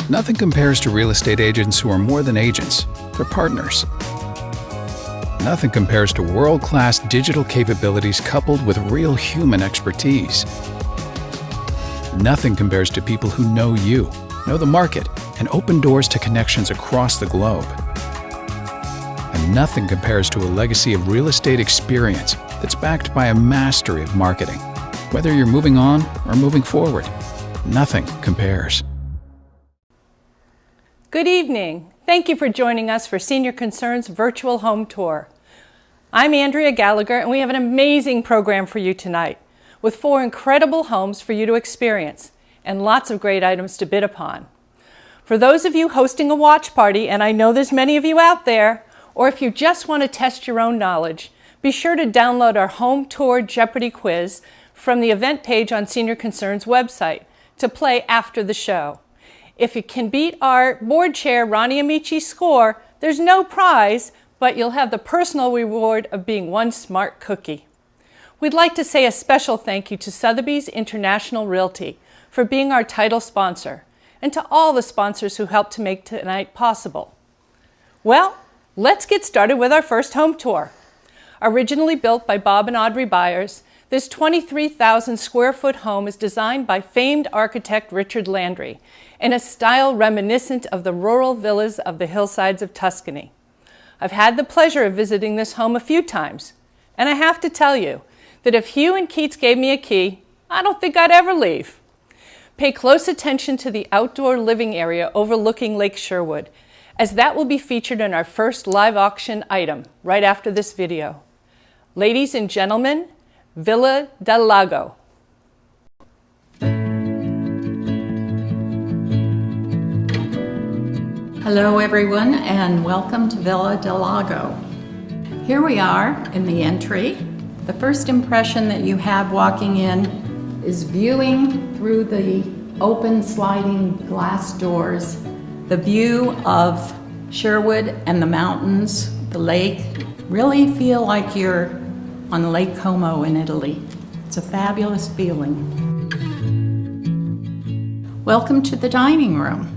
Nothing compares to real estate agents who are more than agents, they're partners. Nothing compares to world-class digital capabilities coupled with real human expertise. Nothing compares to people who know you, know the market, and open doors to connections across the globe. And nothing compares to a legacy of real estate experience that's backed by a mastery of marketing. Whether you're moving on or moving forward, nothing compares. Good evening. Thank you for joining us for Senior Concerns Virtual Home Tour. I'm Andrea Gallagher, and we have an amazing program for you tonight, with 4 incredible homes for you to experience and lots of great items to bid upon. For those of you hosting a watch party, and I know there's many of you out there, or if you just want to test your own knowledge, be sure to download our Home Tour Jeopardy quiz from the event page on Senior Concerns website to play after the show. If you can beat our board chair, Ronnie Amici's score, there's no prize, but you'll have the personal reward of being one smart cookie. We'd like to say a special thank you to Sotheby's International Realty for being our title sponsor, and to all the sponsors who helped to make tonight possible. Well, let's get started with our first home tour. Originally built by Bob and Audrey Byers, this 23,000 square foot home is designed by famed architect Richard Landry in a style reminiscent of the rural villas of the hillsides of Tuscany. I've had the pleasure of visiting this home a few times, and I have to tell you that if Hugh and Keats gave me a key, I don't think I'd ever leave. Pay close attention to the outdoor living area overlooking Lake Sherwood, as that will be featured in our first live auction item right after this video. Ladies and gentlemen, Villa del Lago. Hello everyone, and welcome to Villa del Lago. Here we are in the entry. The first impression that you have walking in is viewing through the open sliding glass doors, the view of Sherwood and the mountains, the lake. Really feel like you're on Lake Como in Italy. It's a fabulous feeling. Welcome to the dining room.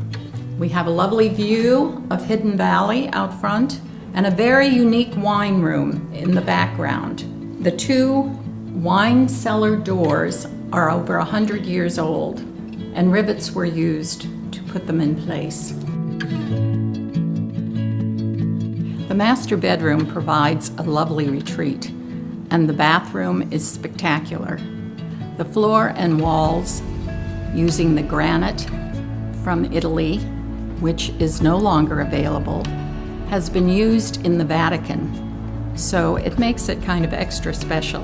We have a lovely view of Hidden Valley out front and a very unique wine room in the background. The 2 wine cellar doors are over 100 years old, and rivets were used to put them in place. The master bedroom provides a lovely retreat, and the bathroom is spectacular. The floor and walls, using the granite from Italy, which is no longer available, has been used in the Vatican, so it makes it kind of extra special.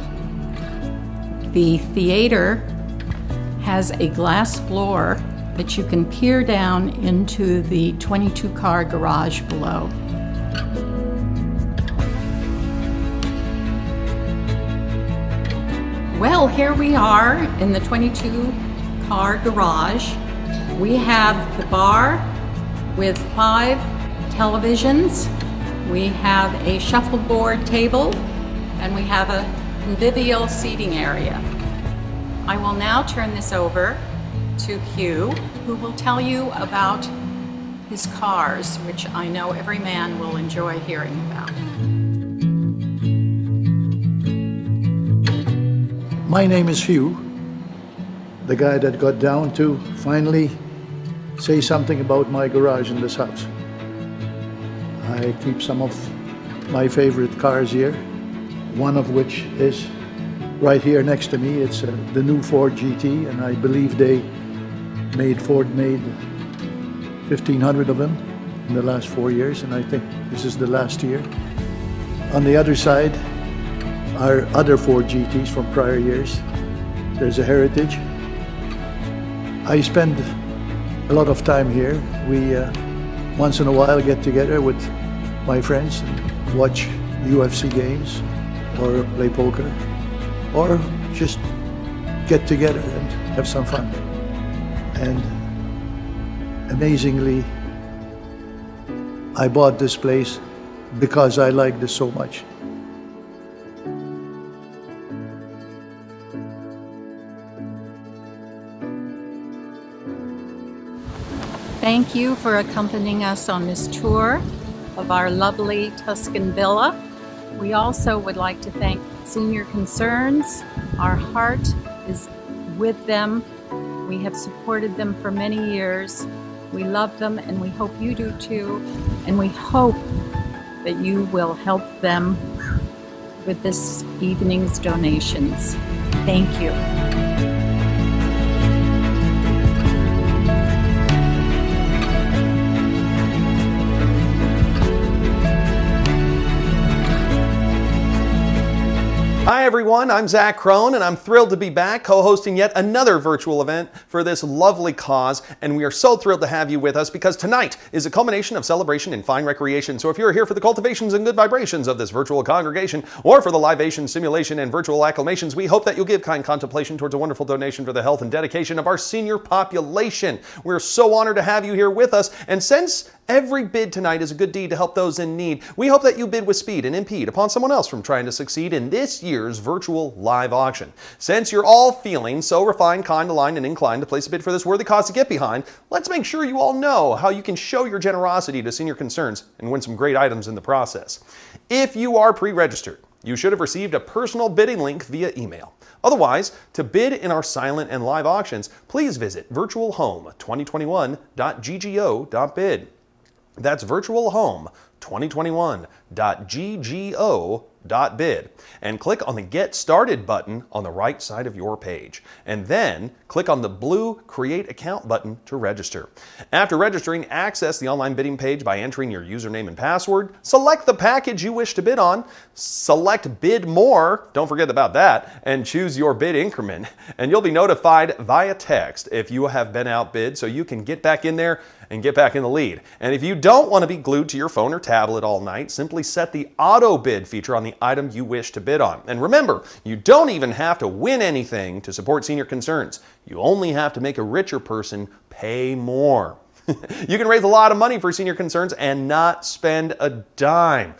The theater has a glass floor that you can peer down into the 22-car garage below. Well, here we are in the 22-car garage. We have the bar with 5 televisions. We have a shuffleboard table, and we have a convivial seating area. I will now turn this over to Hugh, who will tell you about his cars, which I know every man will enjoy hearing about. My name is Hugh, the guy that got down to finally say something about my garage in this house. I keep some of my favorite cars here, one of which is right here next to me. It's the new Ford GT, and I believe Ford made 1,500 of them in the last 4 years, and I think this is the last year. On the other side are other Ford GTs from prior years. There's a Heritage. I spend a lot of time here. We once in a while get together with my friends and watch UFC games or play poker or just get together and have some fun. And amazingly, I bought this place because I like this so much. Thank you for accompanying us on this tour of our lovely Tuscan villa. We also would like to thank Senior Concerns. Our heart is with them. We have supported them for many years. We love them and we hope you do too. And we hope that you will help them with this evening's donations. Thank you. Hi everyone, I'm Zach Crone and I'm thrilled to be back co-hosting yet another virtual event for this lovely cause, and we are so thrilled to have you with us because tonight is a culmination of celebration and fine recreation. So if you're here for the cultivations and good vibrations of this virtual congregation or for the libation, simulation, and virtual acclamations, we hope that you'll give kind contemplation towards a wonderful donation for the health and dedication of our senior population. We're so honored to have you here with us, and since every bid tonight is a good deed to help those in need, we hope that you bid with speed and impede upon someone else from trying to succeed in this year's virtual live auction. Since you're all feeling so refined, kind, aligned, and inclined to place a bid for this worthy cause to get behind, let's make sure you all know how you can show your generosity to Senior Concerns and win some great items in the process. If you are pre-registered, you should have received a personal bidding link via email. Otherwise, to bid in our silent and live auctions, please visit virtualhome2021.ggo.bid. That's virtualhome2021.ggo.bid, and click on the Get Started button on the right side of your page, and then click on the blue Create Account button to register. After registering, access the online bidding page by entering your username and password, select the package you wish to bid on, select Bid More, don't forget about that, and choose your bid increment, and you'll be notified via text if you have been outbid so you can get back in there and get back in the lead. And if you don't want to be glued to your phone or tablet all night, simply set the auto bid feature on the item you wish to bid on. And remember, you don't even have to win anything to support Senior Concerns. You only have to make a richer person pay more. You can raise a lot of money for Senior Concerns and not spend a dime.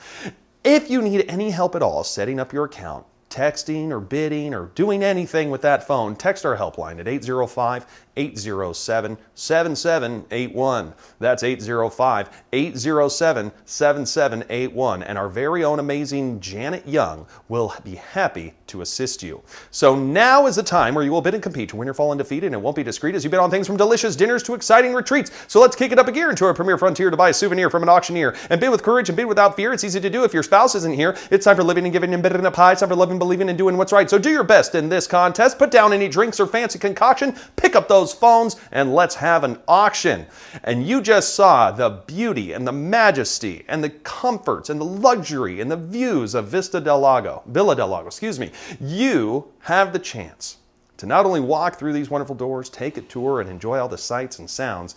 If you need any help at all setting up your account, texting or bidding or doing anything with that phone, text our helpline at 805-807-7781. That's 805-807-7781. And our very own amazing Janet Young will be happy to assist you. So now is the time where you will bid and compete to win or fall undefeated, and it won't be discreet as you bid on things from delicious dinners to exciting retreats. So let's kick it up a gear into our premier frontier to buy a souvenir from an auctioneer. And bid with courage and bid without fear. It's easy to do if your spouse isn't here. It's time for living and giving and bidding up high. It's time for loving, believing, and doing what's right. So do your best in this contest. Put down any drinks or fancy concoction. Pick up those phones and let's have an auction. And you just saw the beauty and the majesty and the comforts and the luxury and the views of Villa del Lago, excuse me. You have the chance to not only walk through these wonderful doors, take a tour, and enjoy all the sights and sounds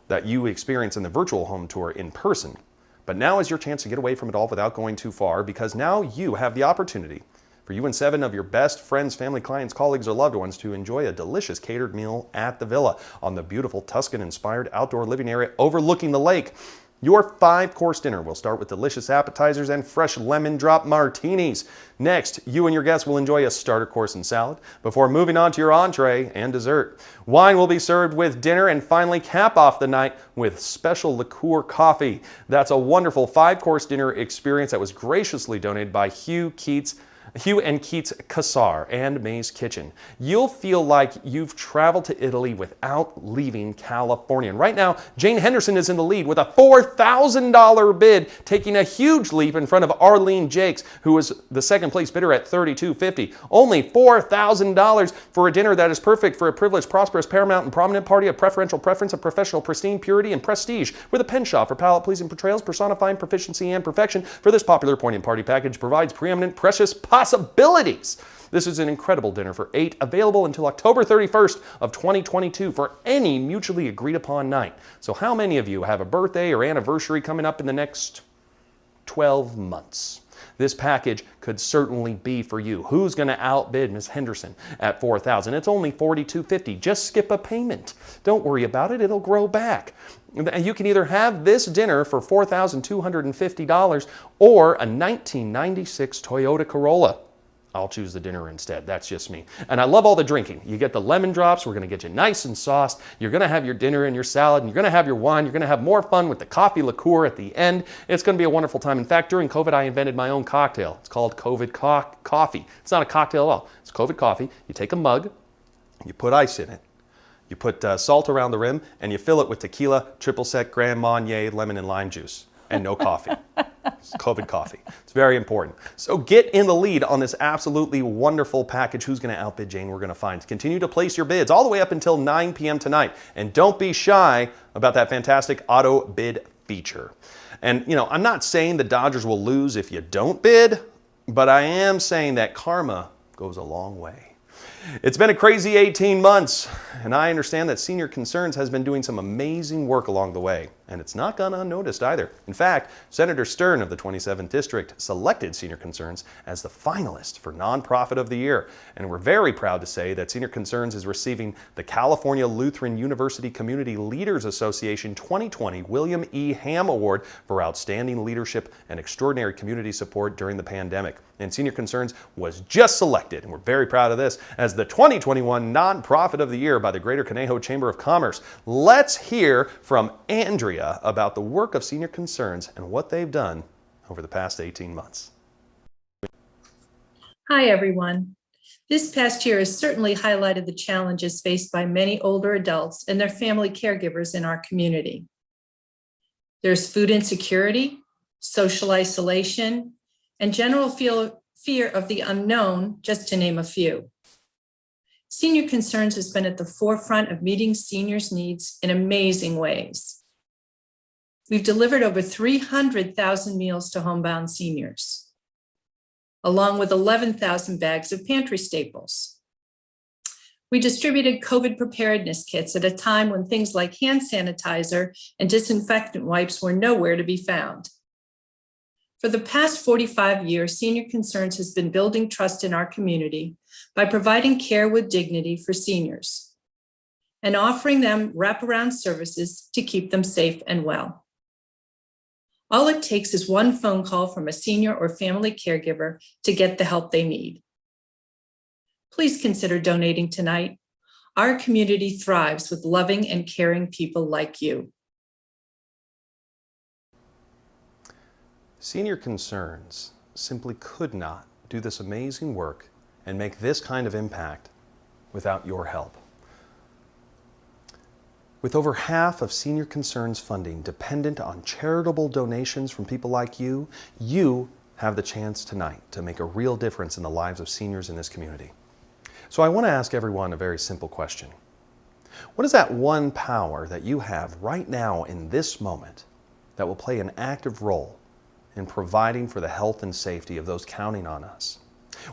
that you experience in the virtual home tour in person, but now is your chance to get away from it all without going too far, because now you have the opportunity for you and 7 of your best friends, family, clients, colleagues, or loved ones to enjoy a delicious catered meal at the villa on the beautiful Tuscan-inspired outdoor living area overlooking the lake. Your 5-course dinner will start with delicious appetizers and fresh lemon drop martinis. Next, you and your guests will enjoy a starter course and salad before moving on to your entree and dessert. Wine will be served with dinner, and finally cap off the night with special liqueur coffee. That's a wonderful 5-course dinner experience that was graciously donated by Hugh and Keats Cassar and May's Kitchen. You'll feel like you've traveled to Italy without leaving California. And right now, Jane Henderson is in the lead with a $4,000 bid, taking a huge leap in front of Arlene Jakes, who was the second place bidder at $3,250. Only $4,000 for a dinner that is perfect for a privileged, prosperous, paramount, and prominent party of preferential preference, of professional, pristine purity, and prestige, with a penchant for palate-pleasing portrayals, personifying proficiency and perfection. For this popular poignant party package provides preeminent, precious possibilities. This is an incredible dinner for 8, available until October 31st of 2022 for any mutually agreed upon night. So how many of you have a birthday or anniversary coming up in the next 12 months? This package could certainly be for you. Who's going to outbid Miss Henderson at $4,000? It's only $4,250. Just skip a payment. Don't worry about it. It'll grow back. You can either have this dinner for $4,250 or a 1996 Toyota Corolla. I'll choose the dinner instead. That's just me. And I love all the drinking. You get the lemon drops. We're going to get you nice and sauced. You're going to have your dinner and your salad, and you're going to have your wine. You're going to have more fun with the coffee liqueur at the end. It's going to be a wonderful time. In fact, during COVID, I invented my own cocktail. It's called COVID coffee. It's not a cocktail at all. It's COVID coffee. You take a mug, you put ice in it, you put salt around the rim, and you fill it with tequila, triple sec, Grand Marnier, lemon, and lime juice, and no coffee. It's COVID coffee. It's very important. So get in the lead on this absolutely wonderful package. Who's going to outbid Jane? We're going to find. Continue to place your bids all the way up until 9 p.m. tonight. And don't be shy about that fantastic auto bid feature. And, you know, I'm not saying the Dodgers will lose if you don't bid, but I am saying that karma goes a long way. It's been a crazy 18 months, and I understand that Senior Concerns has been doing some amazing work along the way, and it's not gone unnoticed either. In fact, Senator Stern of the 27th District selected Senior Concerns as the finalist for Nonprofit of the Year, and we're very proud to say that Senior Concerns is receiving the California Lutheran University Community Leaders Association 2020 William E. Ham Award for Outstanding Leadership and Extraordinary Community Support during the pandemic. And Senior Concerns was just selected, and we're very proud of this, as the 2021 Nonprofit of the Year by the Greater Conejo Chamber of Commerce. Let's hear from Andrea about the work of Senior Concerns and what they've done over the past 18 months. Hi, everyone. This past year has certainly highlighted the challenges faced by many older adults and their family caregivers in our community. There's food insecurity, social isolation, and general fear of the unknown, just to name a few. Senior Concerns has been at the forefront of meeting seniors' needs in amazing ways. We've delivered over 300,000 meals to homebound seniors, along with 11,000 bags of pantry staples. We distributed COVID preparedness kits at a time when things like hand sanitizer and disinfectant wipes were nowhere to be found. For the past 45 years, Senior Concerns has been building trust in our community by providing care with dignity for seniors and offering them wraparound services to keep them safe and well. All it takes is one phone call from a senior or family caregiver to get the help they need. Please consider donating tonight. Our community thrives with loving and caring people like you. Senior Concerns simply could not do this amazing work and make this kind of impact without your help. With over half of Senior Concerns funding dependent on charitable donations from people like you, you have the chance tonight to make a real difference in the lives of seniors in this community. So I want to ask everyone a very simple question. What is that one power that you have right now in this moment that will play an active role in providing for the health and safety of those counting on us?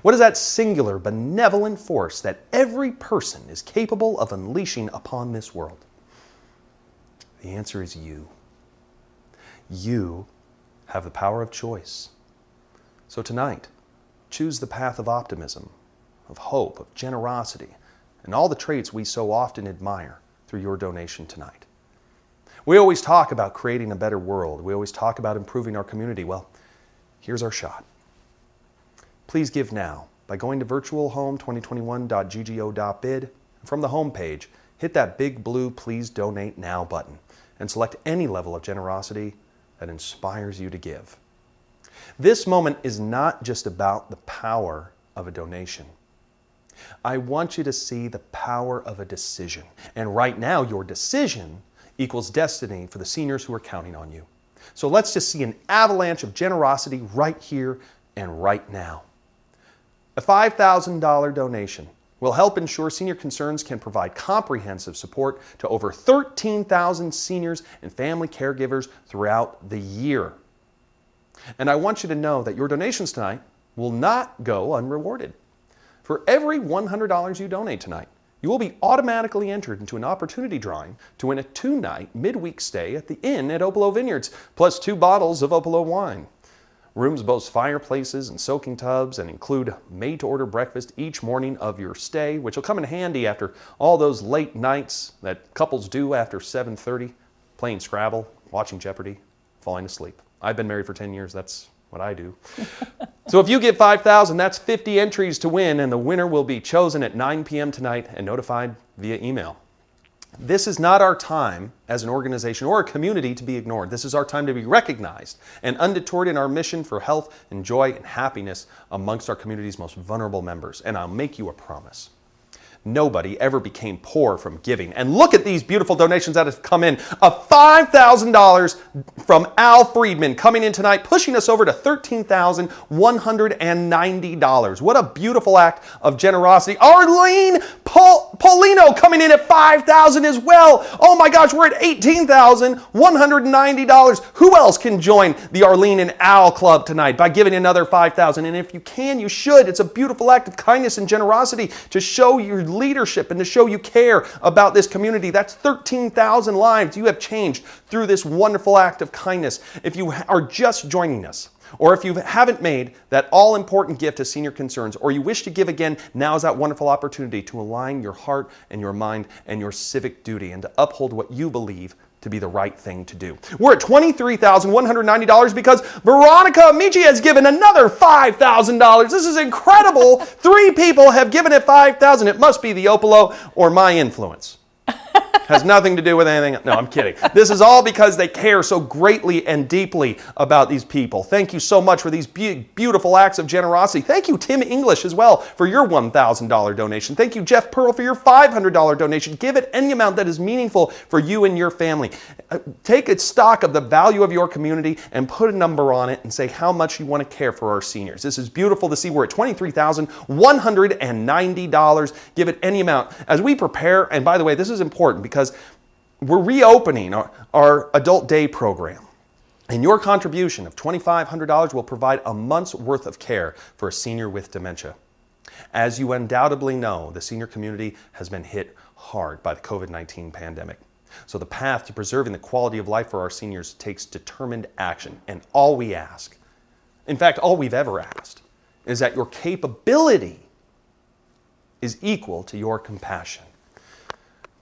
What is that singular benevolent force that every person is capable of unleashing upon this world? The answer is you. You have the power of choice. So tonight, choose the path of optimism, of hope, of generosity, and all the traits we so often admire through your donation tonight. We always talk about creating a better world. We always talk about improving our community. Well, here's our shot. Please give now by going to virtualhome2021.ggo.bid. From the home page, hit that big blue Please Donate Now button and select any level of generosity that inspires you to give. This moment is not just about the power of a donation. I want you to see the power of a decision. And right now, your decision equals destiny for the seniors who are counting on you. So let's just see an avalanche of generosity right here and right now. A $5,000 donation will help ensure Senior Concerns can provide comprehensive support to over 13,000 seniors and family caregivers throughout the year. And I want you to know that your donations tonight will not go unrewarded. For every $100 you donate tonight, you will be automatically entered into an opportunity drawing to win a 2-night midweek stay at the inn at Opolo Vineyards, plus 2 bottles of Opolo wine. Rooms boast fireplaces and soaking tubs and include made-to-order breakfast each morning of your stay, which will come in handy after all those late nights that couples do after 7:30, playing Scrabble, watching Jeopardy, falling asleep. I've been married for 10 years. That's what I do. So if you get $5,000, that's 50 entries to win, and the winner will be chosen at 9 p.m. tonight and notified via email. This is not our time as an organization or a community to be ignored. This is our time to be recognized and undetoured in our mission for health and joy and happiness amongst our community's most vulnerable members. And I'll make you a promise. Nobody ever became poor from giving. And look at these beautiful donations that have come in. A $5,000 from Al Friedman coming in tonight, pushing us over to $13,190. What a beautiful act of generosity. Arlene Paulino coming in at $5,000 as well. Oh my gosh, we're at $18,190. Who else can join the Arlene and Al Club tonight by giving another $5,000? And if you can, you should. It's a beautiful act of kindness and generosity to show your leadership and to show you care about this community. That's 13,000 lives you have changed through this wonderful act of kindness. If you are just joining us, or if you haven't made that all-important gift to Senior Concerns, or you wish to give again, now is that wonderful opportunity to align your heart and your mind and your civic duty and to uphold what you believe to be the right thing to do. We're at $23,190 because Veronica Amici has given another $5,000. This is incredible. 3 people have given it $5,000. It must be the Opolo or my influence. Has nothing to do with anything. No, I'm kidding. This is all because they care so greatly and deeply about these people. Thank you so much for these beautiful acts of generosity. Thank you, Tim English, as well, for your $1,000 donation. Thank you, Jeff Pearl, for your $500 donation. Give it any amount that is meaningful for you and your family. Take a stock of the value of your community and put a number on it and say how much you want to care for our seniors. This is beautiful to see. We're at $23,190. Give it any amount. As we prepare, and by the way, this is important because we're reopening our adult day program. And your contribution of $2,500 will provide a month's worth of care for a senior with dementia. As you undoubtedly know, the senior community has been hit hard by the COVID-19 pandemic. So the path to preserving the quality of life for our seniors takes determined action. And all we ask, in fact, all we've ever asked, is that your capability is equal to your compassion.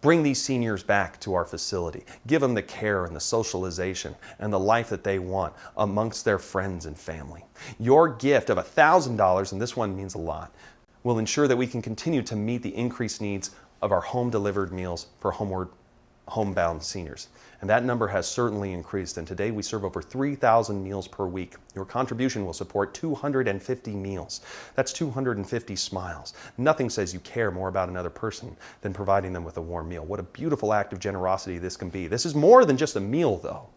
Bring these seniors back to our facility. Give them the care and the socialization and the life that they want amongst their friends and family. Your gift of $1,000, and this one means a lot, will ensure that we can continue to meet the increased needs of our home-delivered meals for homebound seniors. And that number has certainly increased, and today we serve over 3,000 meals per week. Your contribution will support 250 meals. That's 250 smiles. Nothing says you care more about another person than providing them with a warm meal. What a beautiful act of generosity this can be. This is more than just a meal, though.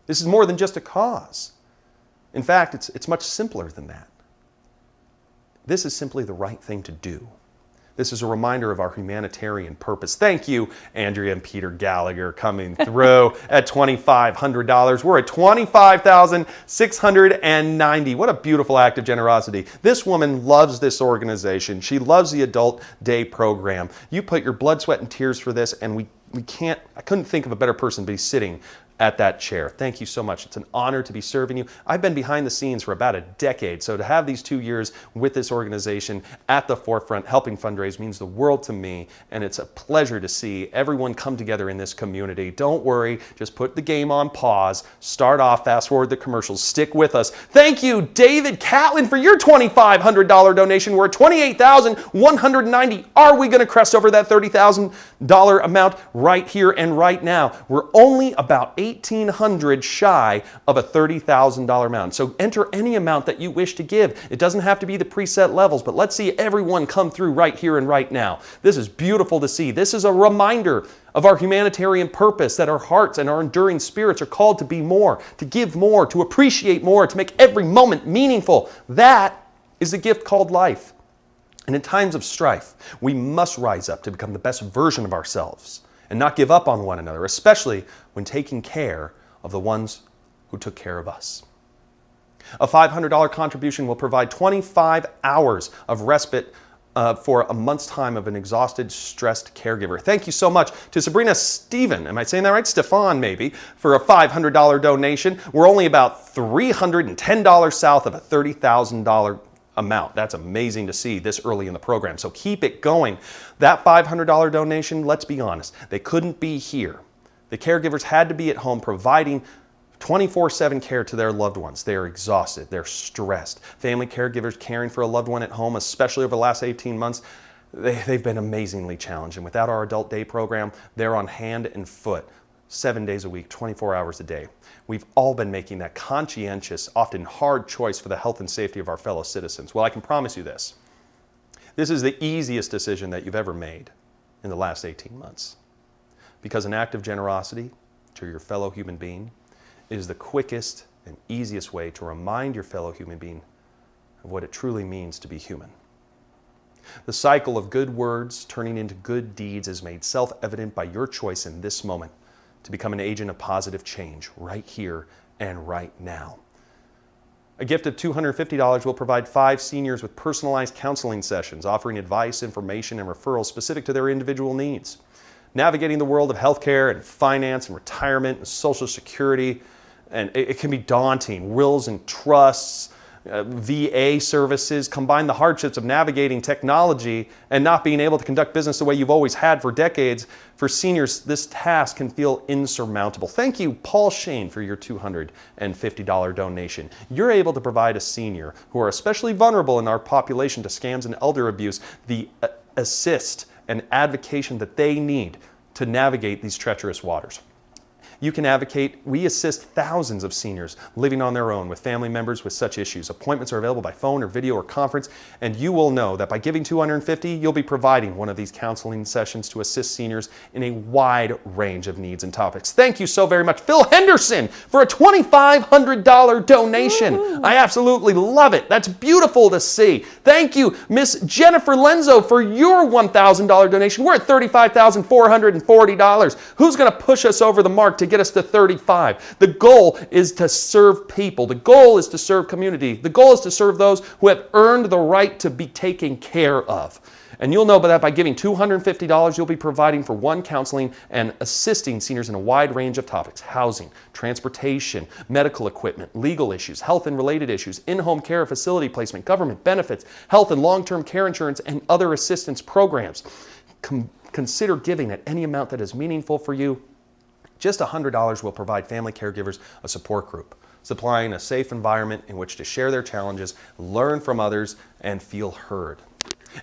This is more than just a cause. In fact, it's much simpler than that. This is simply the right thing to do. This is a reminder of our humanitarian purpose. Thank you, Andrea and Peter Gallagher, coming through at $2,500. We're at $25,690. What a beautiful act of generosity. This woman loves this organization. She loves the Adult Day program. You put your blood, sweat, and tears for this, and I couldn't think of a better person to be sitting at that chair. Thank you so much. It's an honor to be serving you. I've been behind the scenes for about a decade, so to have these 2 years with this organization at the forefront helping fundraise means the world to me, and it's a pleasure to see everyone come together in this community. Don't worry, just put the game on pause, start off, fast forward the commercials, stick with us. Thank you, David Catlin, for your $2,500 donation. We're at $28,190. Are we going to crest over that $30,000 amount right here and right now? We're only about 1,800 shy of a $30,000 amount. So enter any amount that you wish to give. It doesn't have to be the preset levels, but let's see everyone come through right here and right now. This is beautiful to see. This is a reminder of our humanitarian purpose, that our hearts and our enduring spirits are called to be more, to give more, to appreciate more, to make every moment meaningful. That is the gift called life. And in times of strife, we must rise up to become the best version of ourselves and not give up on one another, especially when taking care of the ones who took care of us. A $500 contribution will provide 25 hours of respite for a month's time of an exhausted, stressed caregiver. Thank you so much to Sabrina Stephen, am I saying that right? Stefan, maybe, for a $500 donation. We're only about $310 south of a $30,000 amount. That's amazing to see this early in the program. So keep it going. That $500 donation, let's be honest, they couldn't be here. The caregivers had to be at home providing 24/7 care to their loved ones. They are exhausted, they're stressed. Family caregivers caring for a loved one at home, especially over the last 18 months, they've been amazingly challenged. And without our Adult Day program, they're on hand and foot 7 days a week, 24 hours a day. We've all been making that conscientious, often hard choice for the health and safety of our fellow citizens. Well, I can promise you this. This is the easiest decision that you've ever made in the last 18 months. Because an act of generosity to your fellow human being is the quickest and easiest way to remind your fellow human being of what it truly means to be human. The cycle of good words turning into good deeds is made self-evident by your choice in this moment to become an agent of positive change right here and right now. A gift of $250 will provide 5 seniors with personalized counseling sessions, offering advice, information, and referrals specific to their individual needs. Navigating the world of healthcare and finance and retirement and Social Security, and it can be daunting. Wills and trusts, VA services, combine the hardships of navigating technology and not being able to conduct business the way you've always had for decades. For seniors, this task can feel insurmountable. Thank you, Paul Shane, for your $250 donation. You're able to provide a senior who are especially vulnerable in our population to scams and elder abuse the assist and advocation that they need to navigate these treacherous waters. You can advocate. We assist thousands of seniors living on their own with family members with such issues. Appointments are available by phone or video or conference, and you will know that by giving $250, you'll be providing one of these counseling sessions to assist seniors in a wide range of needs and topics. Thank you so very much, Phil Henderson, for a $2,500 donation. Ooh. I absolutely love it. That's beautiful to see. Thank you, Miss Jennifer Lenzo, for your $1,000 donation. We're at $35,440. Who's going to push us over the mark to get us to 35. The goal is to serve people. The goal is to serve community. The goal is to serve those who have earned the right to be taken care of. And you'll know that by giving $250, you'll be providing for one counseling and assisting seniors in a wide range of topics: housing, transportation, medical equipment, legal issues, health and related issues, in-home care, facility placement, government benefits, health and long-term care insurance, and other assistance programs. Consider giving at any amount that is meaningful for you. Just $100 will provide family caregivers a support group, supplying a safe environment in which to share their challenges, learn from others, and feel heard.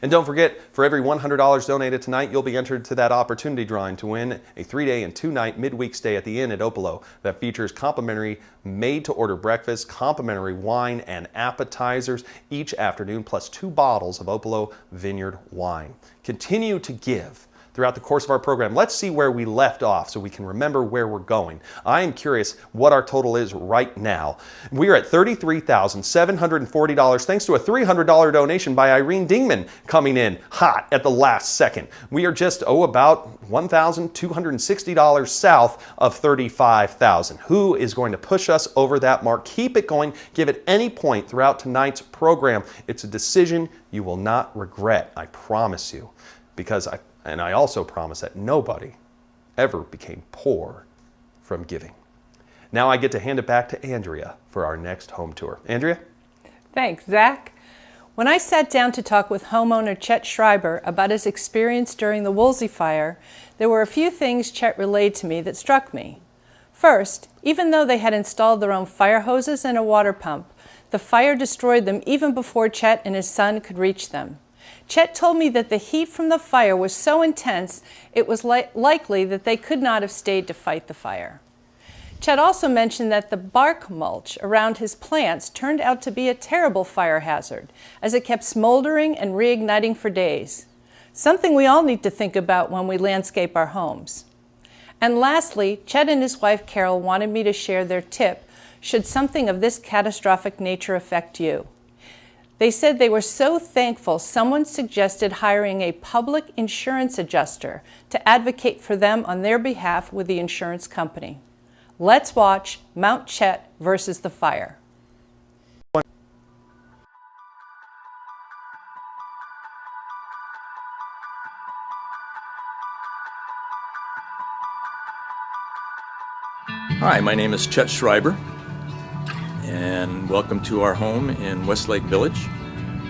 And don't forget, for every $100 donated tonight, you'll be entered to that opportunity drawing to win a 3-day and 2-night midweek stay at the Inn at Opolo that features complimentary made-to-order breakfast, complimentary wine and appetizers each afternoon, plus 2 bottles of Opolo Vineyard wine. Continue to give throughout the course of our program. Let's see where we left off so we can remember where we're going. I am curious what our total is right now. We are at $33,740 thanks to a $300 donation by Irene Dingman coming in hot at the last second. We are just, about $1,260 south of $35,000. Who is going to push us over that mark? Keep it going. Give at any point throughout tonight's program. It's a decision you will not regret, I promise you. Because I also promise that nobody ever became poor from giving. Now I get to hand it back to Andrea for our next home tour. Andrea? Thanks, Zach. When I sat down to talk with homeowner Chet Schreiber about his experience during the Woolsey fire, there were a few things Chet relayed to me that struck me. First, even though they had installed their own fire hoses and a water pump, the fire destroyed them even before Chet and his son could reach them. Chet told me that the heat from the fire was so intense it was likely that they could not have stayed to fight the fire. Chet also mentioned that the bark mulch around his plants turned out to be a terrible fire hazard, as it kept smoldering and reigniting for days. Something we all need to think about when we landscape our homes. And lastly, Chet and his wife Carol wanted me to share their tip should something of this catastrophic nature affect you. They said they were so thankful someone suggested hiring a public insurance adjuster to advocate for them on their behalf with the insurance company. Let's watch Mount Chet versus the fire. Hi, my name is Chet Schreiber, and welcome to our home in Westlake Village.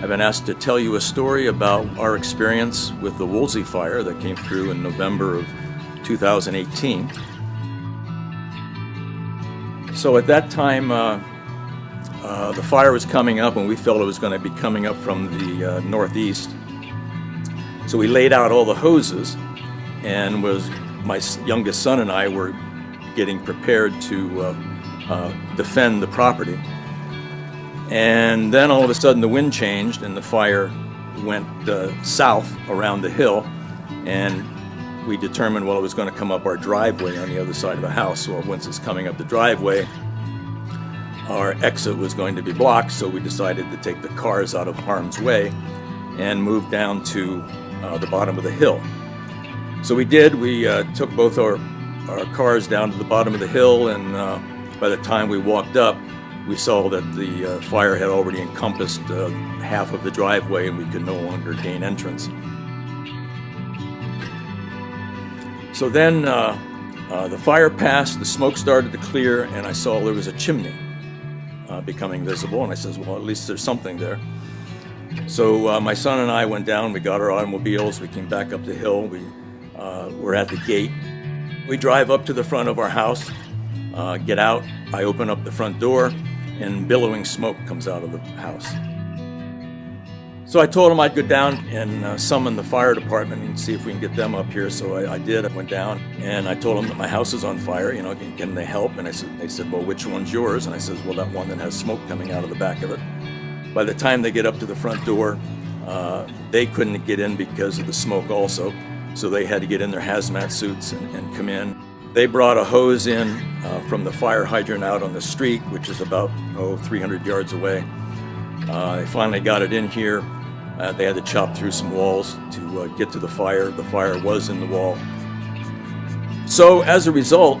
I've been asked to tell you a story about our experience with the Woolsey fire that came through in November of 2018. So at that time, the fire was coming up, and we felt it was going to be coming up from the northeast. So we laid out all the hoses, and my youngest son and I were getting prepared to defend the property. And then all of a sudden the wind changed, and the fire went south around the hill, and we determined, well, it was going to come up our driveway on the other side of the house. So once it's coming up the driveway, our exit was going to be blocked, so we decided to take the cars out of harm's way and move down to the bottom of the hill. So we did. We took both our cars down to the bottom of the hill, and by the time we walked up, we saw that the fire had already encompassed half of the driveway, and we could no longer gain entrance. So then the fire passed, the smoke started to clear, and I saw there was a chimney becoming visible, and I says, well, at least there's something there. So my son and I went down, we got our automobiles, we came back up the hill, we were at the gate. We drive up to the front of our house, get out, I open up the front door, and billowing smoke comes out of the house. So I told him I'd go down and summon the fire department and see if we can get them up here. So I did. I went down and I told them that my house is on fire. You know, can they help? And they said, well, which one's yours? And I said, well, that one that has smoke coming out of the back of it. By the time they get up to the front door, they couldn't get in because of the smoke also. So they had to get in their hazmat suits and come in. They brought a hose in from the fire hydrant out on the street, which is about 300 yards away. They finally got it in here. They had to chop through some walls to get to the fire. The fire was in the wall. So as a result,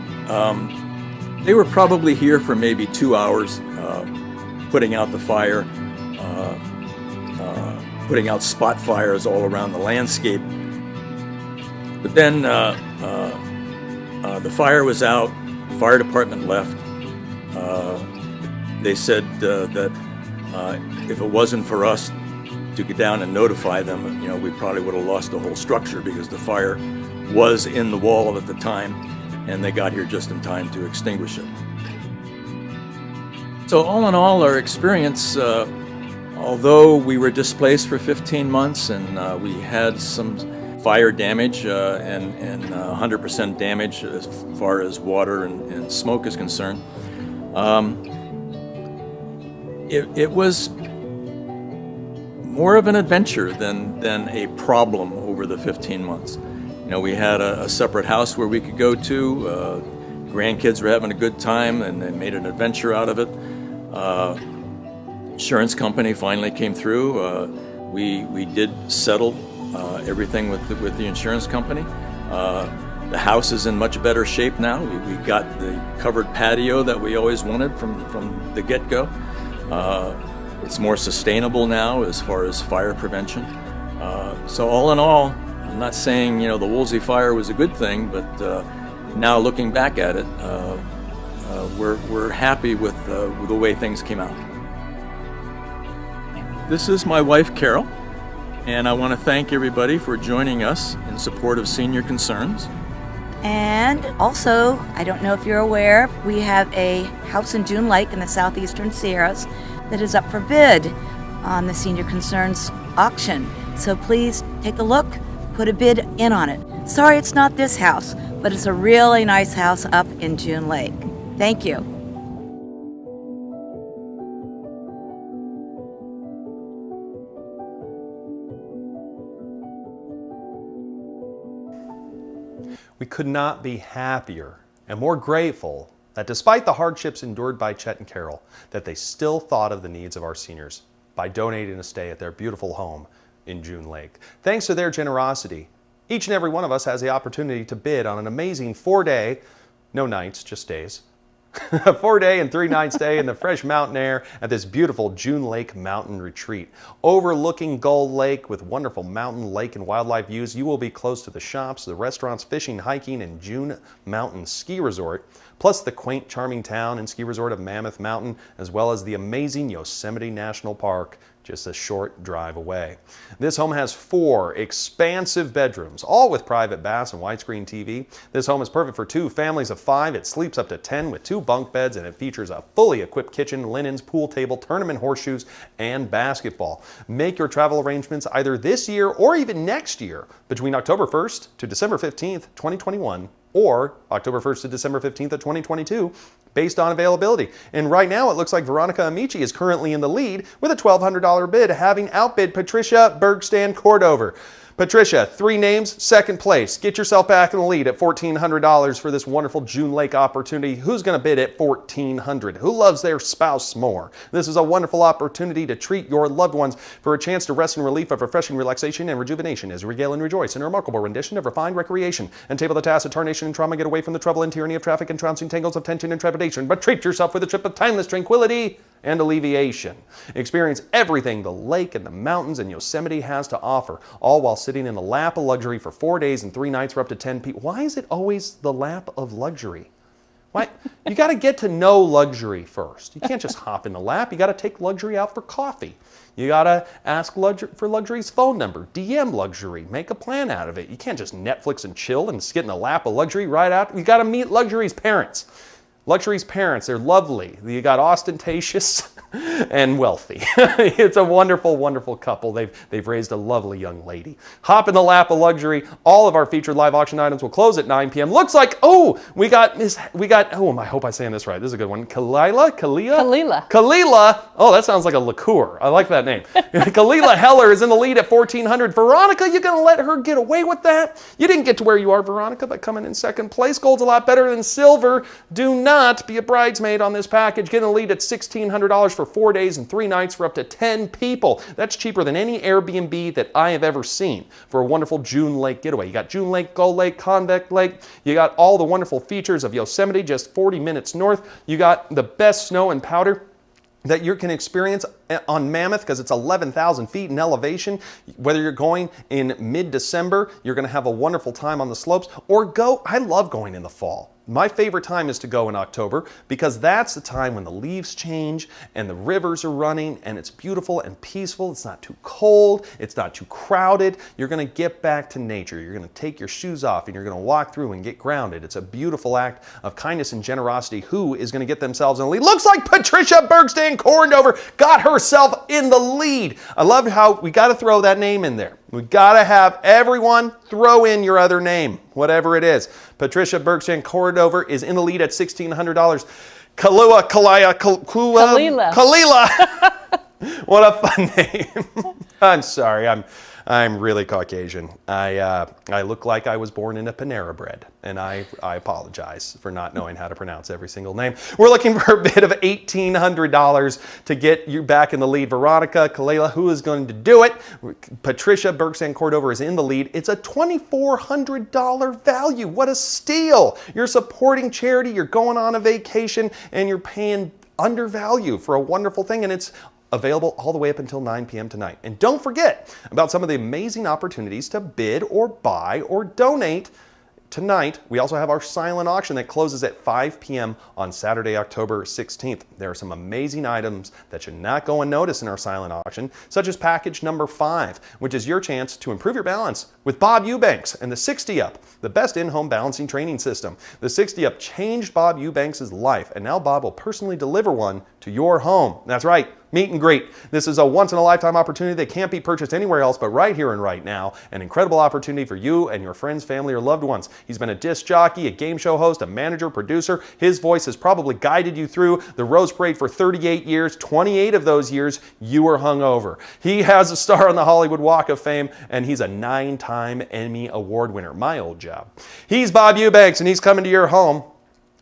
they were probably here for maybe 2 hours, putting out the fire, putting out spot fires all around the landscape. But then the fire was out, the fire department left. They said that if it wasn't for us to get down and notify them, you know, we probably would have lost the whole structure because the fire was in the wall at the time, and they got here just in time to extinguish it. So all in all, our experience, although we were displaced for 15 months and we had some fire damage and 100% damage as far as water and smoke is concerned, it was more of an adventure than a problem over the 15 months. You know, we had a separate house where we could go to. Grandkids were having a good time, and they made an adventure out of it. Insurance company finally came through. We did settle everything with the insurance company. The house is in much better shape now. We got the covered patio that we always wanted from the get-go. It's more sustainable now as far as fire prevention. So all in all, I'm not saying, you know, the Woolsey fire was a good thing, but now looking back at it, we're happy with the way things came out. This is my wife, Carol, and I want to thank everybody for joining us in support of Senior Concerns. And also, I don't know if you're aware, we have a house in June Lake in the southeastern Sierras that is up for bid on the Senior Concerns auction. So please take a look, put a bid in on it. Sorry it's not this house, but it's a really nice house up in June Lake. Thank you. We could not be happier and more grateful that despite the hardships endured by Chet and Carol, that they still thought of the needs of our seniors by donating a stay at their beautiful home in June Lake. Thanks to their generosity, each and every one of us has the opportunity to bid on an amazing 4-day, no nights, just days, a 4-day and 3-night stay in the fresh mountain air at this beautiful June Lake mountain retreat. Overlooking Gull Lake with wonderful mountain, lake, and wildlife views, you will be close to the shops, the restaurants, fishing, hiking, and June Mountain Ski Resort, plus the quaint, charming town and ski resort of Mammoth Mountain, as well as the amazing Yosemite National Park just a short drive away. This home has 4 expansive bedrooms, all with private baths and widescreen TV. This home is perfect for 2 families of 5. It sleeps up to 10 with 2 bunk beds, and it features a fully equipped kitchen, linens, pool table, tournament horseshoes, and basketball. Make your travel arrangements either this year or even next year between October 1st to December 15th, 2021, or October 1st to December 15th of 2022, based on availability. And right now, it looks like Veronica Amici is currently in the lead with a $1,200 bid, having outbid Patricia Bergstand Cordover. Patricia, 3 names, second place. Get yourself back in the lead at $1,400 for this wonderful June Lake opportunity. Who's going to bid at $1,400? Who loves their spouse more? This is a wonderful opportunity to treat your loved ones for a chance to rest in relief of refreshing relaxation and rejuvenation as you regale and rejoice in a remarkable rendition of refined recreation and table the task of tarnation and trauma. Get away from the trouble and tyranny of traffic and trouncing tangles of tension and trepidation, but treat yourself with a trip of timeless tranquility and alleviation. Experience everything the lake and the mountains and Yosemite has to offer, all while sitting in the lap of luxury for 4 days and 3 nights for up to 10 people. Why is it always the lap of luxury? Why? You got to get to know luxury first. You can't just hop in the lap. You got to take luxury out for coffee. You got to ask for luxury's phone number, DM luxury, make a plan out of it. You can't just Netflix and chill and get in the lap of luxury right out. You got to meet luxury's parents. Luxury's parents, they're lovely. You got ostentatious and wealthy. It's a wonderful, wonderful couple. They've raised a lovely young lady. Hop in the lap of luxury. All of our featured live auction items will close at 9 p.m. Looks like, we got, I hope I'm saying this right. This is a good one. Kalila. Oh, that sounds like a liqueur. I like that name. Kalila Heller is in the lead at $1,400. Veronica, you gonna let her get away with that? You didn't get to where you are, Veronica, by coming in second place. Gold's a lot better than silver. Do not be a bridesmaid on this package. Get in the lead at $1,600 for 4 days and 3 nights for up to 10 people. That's cheaper than any Airbnb that I have ever seen for a wonderful June Lake getaway. You got June Lake, Gull Lake, Convict Lake. You got all the wonderful features of Yosemite just 40 minutes north. You got the best snow and powder that you can experience on Mammoth because it's 11,000 feet in elevation. Whether you're going in mid-December, you're going to have a wonderful time on the slopes, or I love going in the fall. My favorite time is to go in October because that's the time when the leaves change and the rivers are running and it's beautiful and peaceful. It's not too cold. It's not too crowded. You're going to get back to nature. You're going to take your shoes off and you're going to walk through and get grounded. It's a beautiful act of kindness and generosity. Who is going to get themselves in the lead? Looks like Patricia Bergstand Cordover got herself in the lead. I love how we got to throw that name in there. We got to have everyone throw in your other name, whatever it is. Patricia Bergstand Cordover is in the lead at $1,600. Kalila. What a fun name. I'm sorry. I'm really Caucasian. I look like I was born in a Panera Bread, and I apologize for not knowing how to pronounce every single name. We're looking for a bid of $1,800 to get you back in the lead. Veronica, Kalila, who is going to do it? Patricia Bergstand Cordover is in the lead. It's a $2,400 value. What a steal. You're supporting charity, you're going on a vacation, and you're paying undervalue for a wonderful thing, and it's available all the way up until 9 p.m. tonight. And don't forget about some of the amazing opportunities to bid or buy or donate. Tonight, we also have our silent auction that closes at 5 p.m. on Saturday, October 16th. There are some amazing items that should not go unnoticed in our silent auction, such as package number 5, which is your chance to improve your balance with Bob Eubanks and the 60-Up, the best in-home balancing training system. The 60-Up changed Bob Eubanks' life, and now Bob will personally deliver one to your home. That's right. Meet and greet. This is a once-in-a-lifetime opportunity that can't be purchased anywhere else but right here and right now. An incredible opportunity for you and your friends, family, or loved ones. He's been a disc jockey, a game show host, a manager, producer. His voice has probably guided you through the Rose Parade for 38 years. 28 of those years, you were hungover. He has a star on the Hollywood Walk of Fame, and he's a 9-time Emmy Award winner. My old job. He's Bob Eubanks, and he's coming to your home.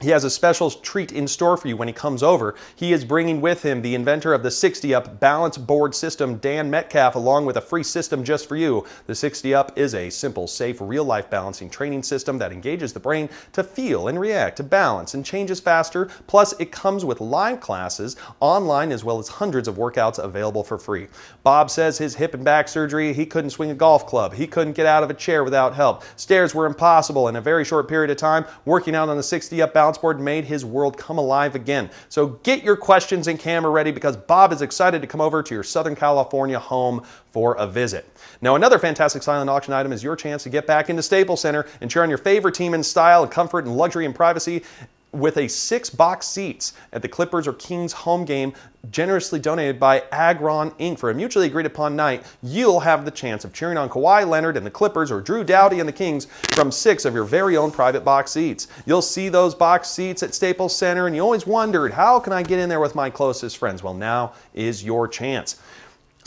He has a special treat in store for you when he comes over. He is bringing with him the inventor of the 60-Up balance board system, Dan Metcalf, along with a free system just for you. The 60-Up is a simple, safe, real-life balancing training system that engages the brain to feel and react to balance and changes faster. Plus, it comes with live classes online as well as hundreds of workouts available for free. Bob says his hip and back surgery, he couldn't swing a golf club. He couldn't get out of a chair without help. Stairs were impossible in a very short period of time. Working out on the 60-Up balance bounce board made his world come alive again. So get your questions and camera ready because Bob is excited to come over to your Southern California home for a visit. Now, another fantastic silent auction item is your chance to get back into Staples Center and cheer on your favorite team in style and comfort and luxury and privacy with a 6-box seats at the Clippers or Kings home game, generously donated by Agron Inc. For a mutually agreed upon night, you'll have the chance of cheering on Kawhi Leonard and the Clippers or Drew Doughty and the Kings from 6 of your very own private box seats. You'll see those box seats at Staples Center and you always wondered, how can I get in there with my closest friends? Well, now is your chance.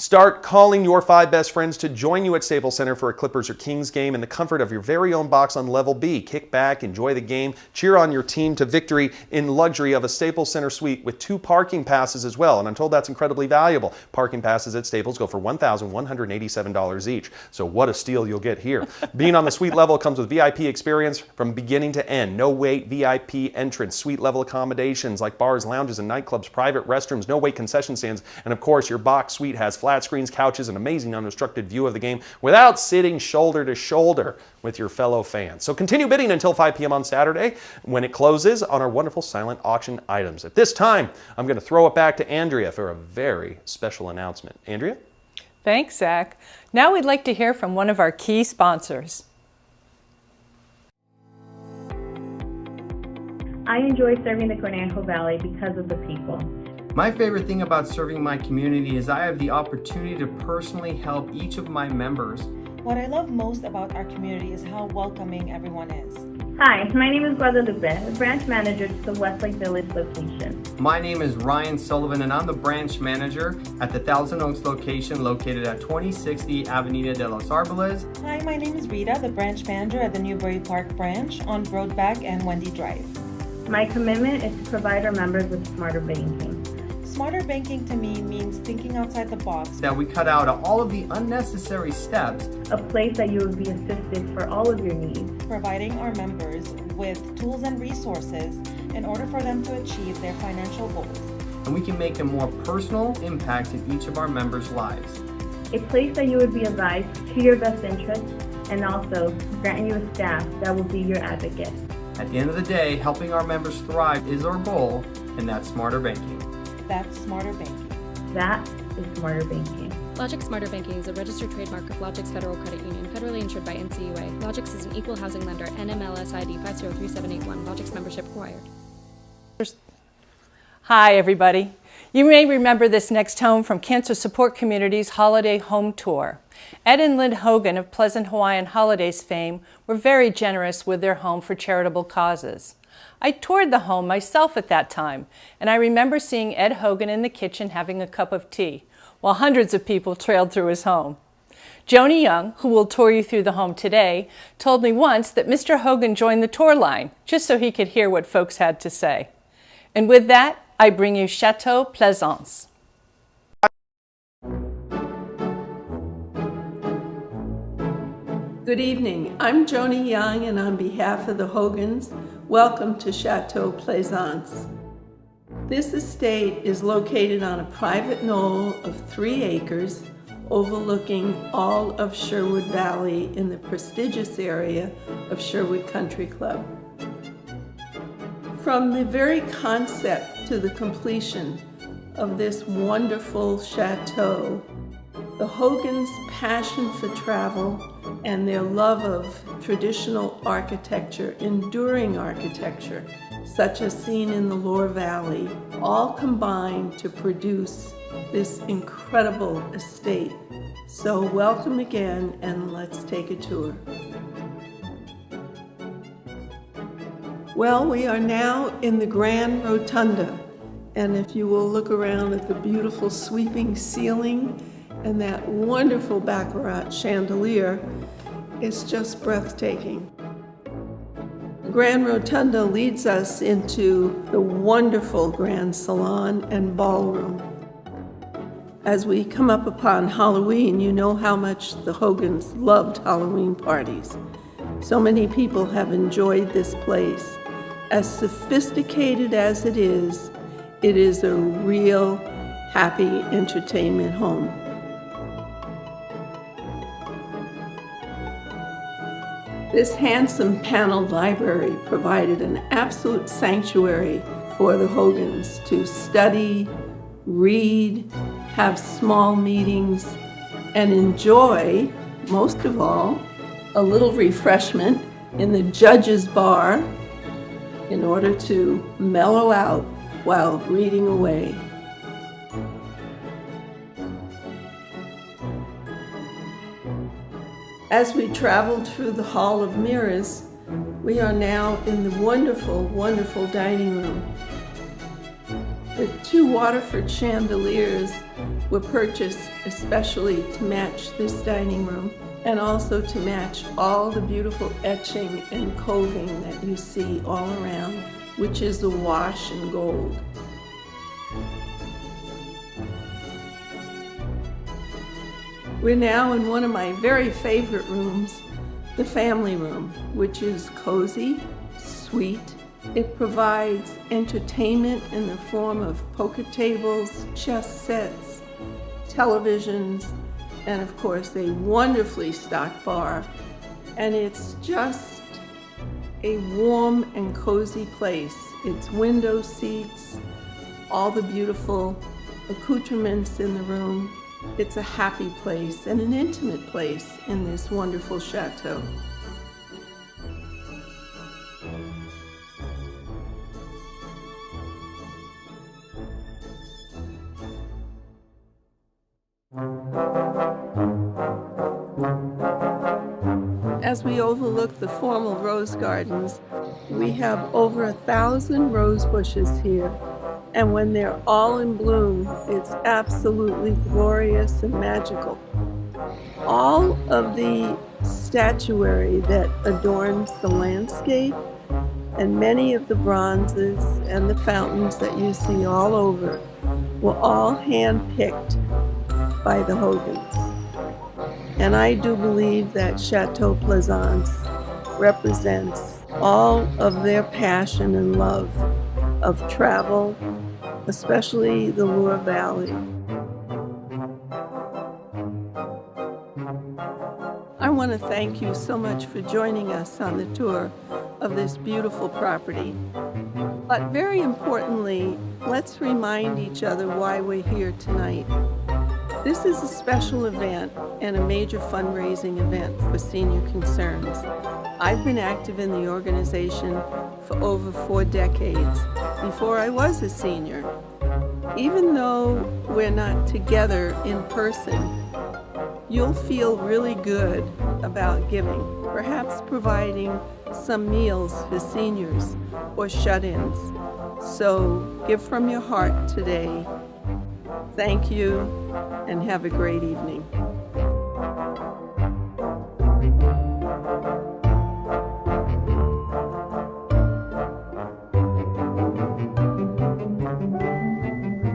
Start calling your 5 best friends to join you at Staples Center for a Clippers or Kings game in the comfort of your very own box on level B. Kick back, enjoy the game, cheer on your team to victory in luxury of a Staples Center suite with 2 parking passes as well. And I'm told that's incredibly valuable. Parking passes at Staples go for $1,187 each. So what a steal you'll get here. Being on the suite level comes with VIP experience from beginning to end. No wait VIP entrance, suite level accommodations like bars, lounges, and nightclubs, private restrooms, no wait concession stands, and of course your box suite has flat screens, couches, an amazing unobstructed view of the game without sitting shoulder to shoulder with your fellow fans. So continue bidding until 5 p.m. on Saturday when it closes on our wonderful silent auction items. At this time, I'm going to throw it back to Andrea for a very special announcement. Andrea? Thanks, Zach. Now we'd like to hear from one of our key sponsors. I enjoy serving the Conejo Valley because of the people. My favorite thing about serving my community is I have the opportunity to personally help each of my members. What I love most about our community is how welcoming everyone is. Hi, my name is Guadalupe, branch manager at the Westlake Village location. My name is Ryan Sullivan and I'm the branch manager at the Thousand Oaks location located at 2060 Avenida de los Arboles. Hi, my name is Rita, the branch manager at the Newbury Park branch on Broadback and Wendy Drive. My commitment is to provide our members with smarter banking. Smarter banking to me means thinking outside the box. That we cut out all of the unnecessary steps. A place that you would be assisted for all of your needs. Providing our members with tools and resources in order for them to achieve their financial goals. And we can make a more personal impact in each of our members' lives. A place that you would be advised to your best interest and also grant you a staff that will be your advocate. At the end of the day, helping our members thrive is our goal, and that's smarter banking. That's smarter banking. That is smarter banking. Logix Smarter Banking is a registered trademark of Logix Federal Credit Union, federally insured by NCUA. Logix is an equal housing lender, NMLS ID 503781. Logix membership required. Hi, everybody. You may remember this next home from Cancer Support Community's Holiday Home Tour. Ed and Lynn Hogan of Pleasant Hawaiian Holidays fame were very generous with their home for charitable causes. I toured the home myself at that time, and I remember seeing Ed Hogan in the kitchen having a cup of tea, while hundreds of people trailed through his home. Joni Young, who will tour you through the home today, told me once that Mr. Hogan joined the tour line just so he could hear what folks had to say. And with that, I bring you Chateau Plaisance. Good evening. I'm Joni Young, and on behalf of the Hogans, welcome to Chateau Plaisance. This estate is located on a private knoll of 3 acres overlooking all of Sherwood Valley in the prestigious area of Sherwood Country Club. From the very concept to the completion of this wonderful chateau, the Hogans' passion for travel and their love of traditional architecture, enduring architecture, such as seen in the Loire Valley, all combine to produce this incredible estate. So welcome again, and let's take a tour. Well, we are now in the Grand Rotunda, and if you will look around at the beautiful sweeping ceiling and that wonderful baccarat chandelier, it's just breathtaking. The Grand Rotunda leads us into the wonderful Grand Salon and Ballroom. As we come up upon Halloween, you know how much the Hogans loved Halloween parties. So many people have enjoyed this place. As sophisticated as it is a real happy entertainment home. This handsome paneled library provided an absolute sanctuary for the Hogans to study, read, have small meetings, and enjoy, most of all, a little refreshment in the judge's bar in order to mellow out while reading away. As we traveled through the Hall of Mirrors, we are now in the wonderful, wonderful dining room. The 2 Waterford chandeliers were purchased especially to match this dining room and also to match all the beautiful etching and coving that you see all around, which is awash in gold. We're now in one of my very favorite rooms, the family room, which is cozy, sweet. It provides entertainment in the form of poker tables, chess sets, televisions, and of course a wonderfully stocked bar. And it's just a warm and cozy place. It's window seats, all the beautiful accoutrements in the room. It's a happy place and an intimate place in this wonderful chateau. As we overlook the formal rose gardens, we have over 1,000 rose bushes here. And when they're all in bloom, it's absolutely glorious and magical. All of the statuary that adorns the landscape and many of the bronzes and the fountains that you see all over were all hand-picked by the Hogans. And I do believe that Chateau Plaisance represents all of their passion and love of travel, especially the Loire Valley. I want to thank you so much for joining us on the tour of this beautiful property. But very importantly, let's remind each other why we're here tonight. This is a special event and a major fundraising event for Senior Concerns. I've been active in the organization for over 4 decades, before I was a senior. Even though we're not together in person, you'll feel really good about giving, perhaps providing some meals for seniors or shut-ins. So give from your heart today. Thank you, and have a great evening.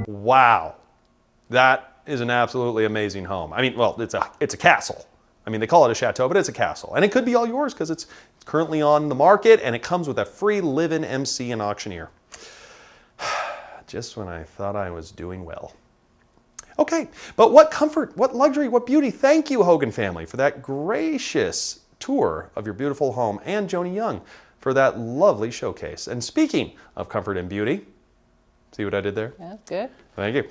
Wow, that is an absolutely amazing home. I mean, well, it's a castle. I mean, they call it a chateau, but it's a castle. And it could be all yours because it's currently on the market and it comes with a free live-in MC and auctioneer. Just when I thought I was doing well. Okay, but what comfort, what luxury, what beauty. Thank you, Hogan family, for that gracious tour of your beautiful home, and Joni Young for that lovely showcase. And speaking of comfort and beauty, see what I did there? Yeah, good. Thank you.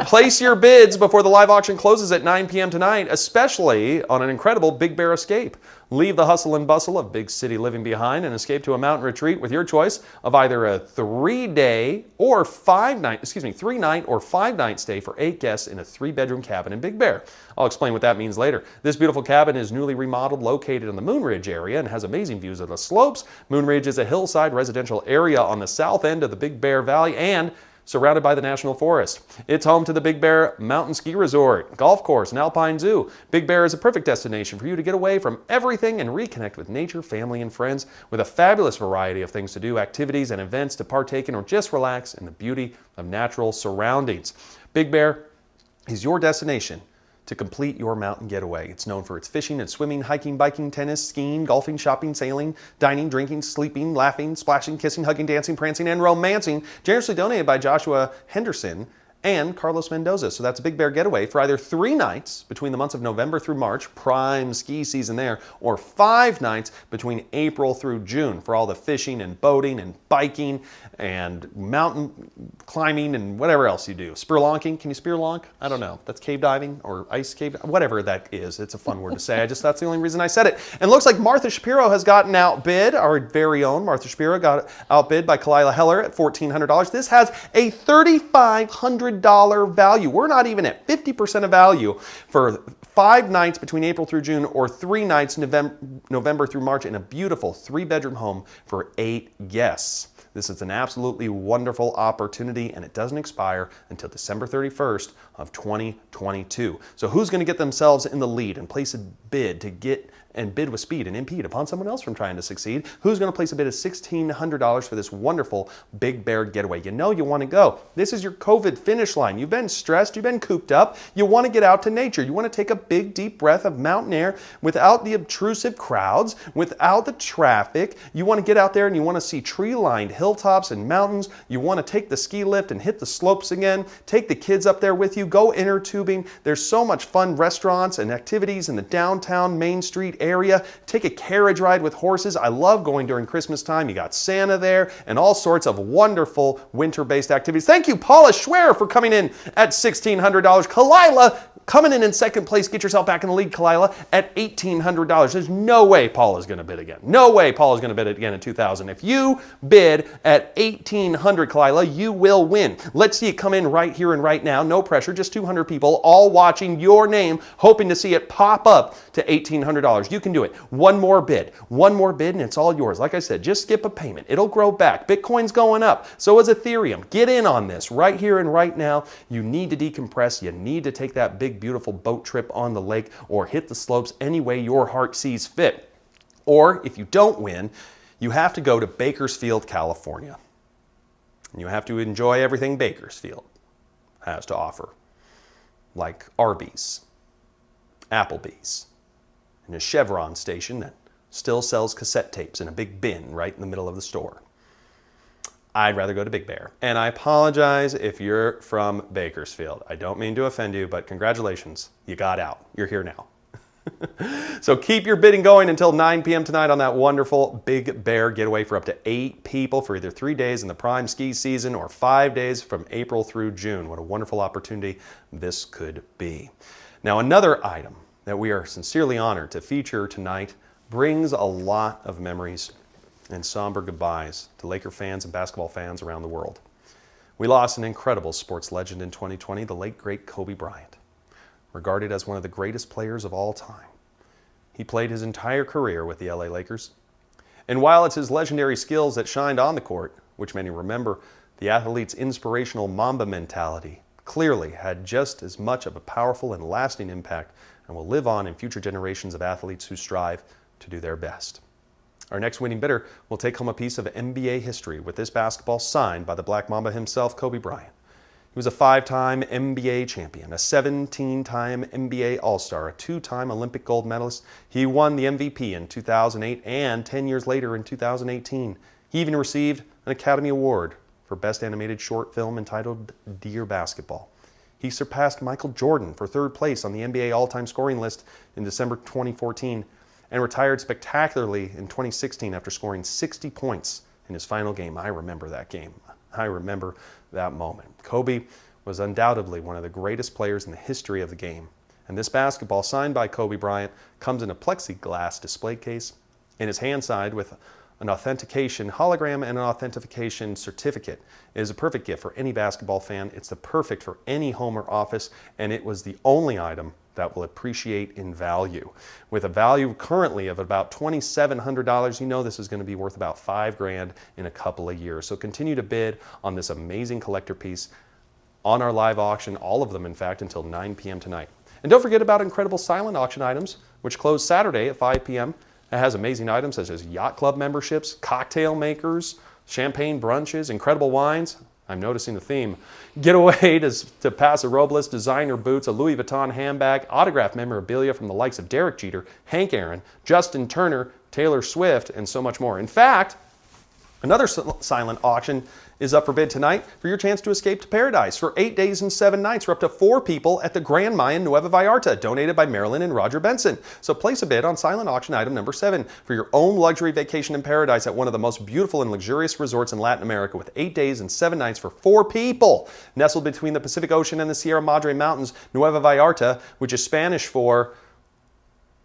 Place your bids before the live auction closes at 9 p.m. tonight, especially on an incredible Big Bear escape. Leave the hustle and bustle of big city living behind and escape to a mountain retreat with your choice of either a 3-night or 5-night stay for 8 guests in a 3-bedroom cabin in Big Bear. I'll explain what that means later. This beautiful cabin is newly remodeled, located in the Moon Ridge area, and has amazing views of the slopes. Moon Ridge is a hillside residential area on the south end of the Big Bear Valley and surrounded by the National Forest. It's home to the Big Bear Mountain Ski Resort, golf course, and alpine zoo. Big Bear is a perfect destination for you to get away from everything and reconnect with nature, family, and friends with a fabulous variety of things to do, activities and events to partake in, or just relax in the beauty of natural surroundings. Big Bear is your destination to complete your mountain getaway. It's known for its fishing and swimming, hiking, biking, tennis, skiing, golfing, shopping, sailing, dining, drinking, sleeping, laughing, splashing, kissing, hugging, dancing, prancing, and romancing, generously donated by Joshua Henderson and Carlos Mendoza. So that's a Big Bear Getaway for either 3 nights between the months of November through March, prime ski season there, or 5 nights between April through June for all the fishing and boating and biking and mountain climbing and whatever else you do. Spelunking, can you spelunk? I don't know. That's cave diving or ice cave, whatever that is. It's a fun word to say. That's the only reason I said it. And it looks like Martha Shapiro has gotten outbid. Our very own Martha Shapiro got outbid by Kalila Heller at $1,400. This has a $3,500 value. We're not even at 50% of value for 5 nights between April through June or 3 nights November through March in a beautiful 3-bedroom home for 8 guests. This is an absolutely wonderful opportunity, and it doesn't expire until December 31st of 2022. So who's going to get themselves in the lead and place a bid to get and bid with speed and impede upon someone else from trying to succeed? Who's going to place a bid of $1,600 for this wonderful Big Bear Getaway? You know you want to go. This is your COVID finish line. You've been stressed. You've been cooped up. You want to get out to nature. You want to take a big, deep breath of mountain air without the obtrusive crowds, without the traffic. You want to get out there and you want to see tree-lined hilltops and mountains. You want to take the ski lift and hit the slopes again. Take the kids up there with you. Go inner tubing. There's so much fun restaurants and activities in the downtown Main Street area. Take a carriage ride with horses. I love going during Christmas time. You got Santa there and all sorts of wonderful winter-based activities. Thank you, Paula Schwer, for coming in at $1,600. Kalila coming in second place. Get yourself back in the lead, Kalila, at $1,800. There's no way Paula's going to bid again. No way Paula's going to bid again in 2000. If you bid at $1,800, Kalila, you will win. Let's see it come in right here and right now. No pressure, just 200 people all watching your name, hoping to see it pop up to $1,800. You can do it. One more bid, and it's all yours. Like I said, just skip a payment. It'll grow back. Bitcoin's going up. So is Ethereum. Get in on this right here and right now. You need to decompress. You need to take that big, beautiful boat trip on the lake or hit the slopes any way your heart sees fit. Or if you don't win, you have to go to Bakersfield, California. And you have to enjoy everything Bakersfield has to offer, like Arby's, Applebee's, and a Chevron station that still sells cassette tapes in a big bin right in the middle of the store. I'd rather go to Big Bear. And I apologize if you're from Bakersfield. I don't mean to offend you, but congratulations. You got out. You're here now. So keep your bidding going until 9 p.m. tonight on that wonderful Big Bear Getaway for up to 8 people for either 3 days in the prime ski season or 5 days from April through June. What a wonderful opportunity this could be. Now, another item that we are sincerely honored to feature tonight brings a lot of memories and somber goodbyes to Laker fans and basketball fans around the world. We lost an incredible sports legend in 2020, the late, great Kobe Bryant, regarded as one of the greatest players of all time. He played his entire career with the LA Lakers. And while it's his legendary skills that shined on the court, which many remember, the athlete's inspirational Mamba mentality clearly had just as much of a powerful and lasting impact and will live on in future generations of athletes who strive to do their best. Our next winning bidder will take home a piece of NBA history with this basketball signed by the Black Mamba himself, Kobe Bryant. He was a 5-time NBA champion, a 17-time NBA All-Star, a 2-time Olympic gold medalist. He won the MVP in 2008 and 10 years later in 2018. He even received an Academy Award for Best Animated Short Film entitled Dear Basketball. He surpassed Michael Jordan for 3rd place on the NBA all-time scoring list in December 2014 and retired spectacularly in 2016 after scoring 60 points in his final game. I remember that game. I remember that moment. Kobe was undoubtedly one of the greatest players in the history of the game. And this basketball signed by Kobe Bryant comes in a plexiglass display case in his hand side with an authentication hologram and an authentication certificate. It is a perfect gift for any basketball fan. It's the perfect for any home or office, and it was the only item that will appreciate in value. With a value currently of about $2,700, you know this is going to be worth about $5,000 in a couple of years. So continue to bid on this amazing collector piece on our live auction, all of them in fact, until 9 p.m. tonight. And don't forget about incredible silent auction items, which close Saturday at 5 p.m. It has amazing items such as yacht club memberships, cocktail makers, champagne brunches, incredible wines. I'm noticing the theme. Getaway to Paso Robles, designer boots, a Louis Vuitton handbag, autographed memorabilia from the likes of Derek Jeter, Hank Aaron, Justin Turner, Taylor Swift, and so much more. In fact, another silent auction is up for bid tonight for your chance to escape to paradise for 8 days and 7 nights for up to 4 people at the Grand Mayan Nueva Vallarta, donated by Marilyn and Roger Benson. So place a bid on silent auction item number 7 for your own luxury vacation in paradise at one of the most beautiful and luxurious resorts in Latin America with 8 days and 7 nights for 4 people. Nestled between the Pacific Ocean and the Sierra Madre Mountains, Nueva Vallarta, which is Spanish for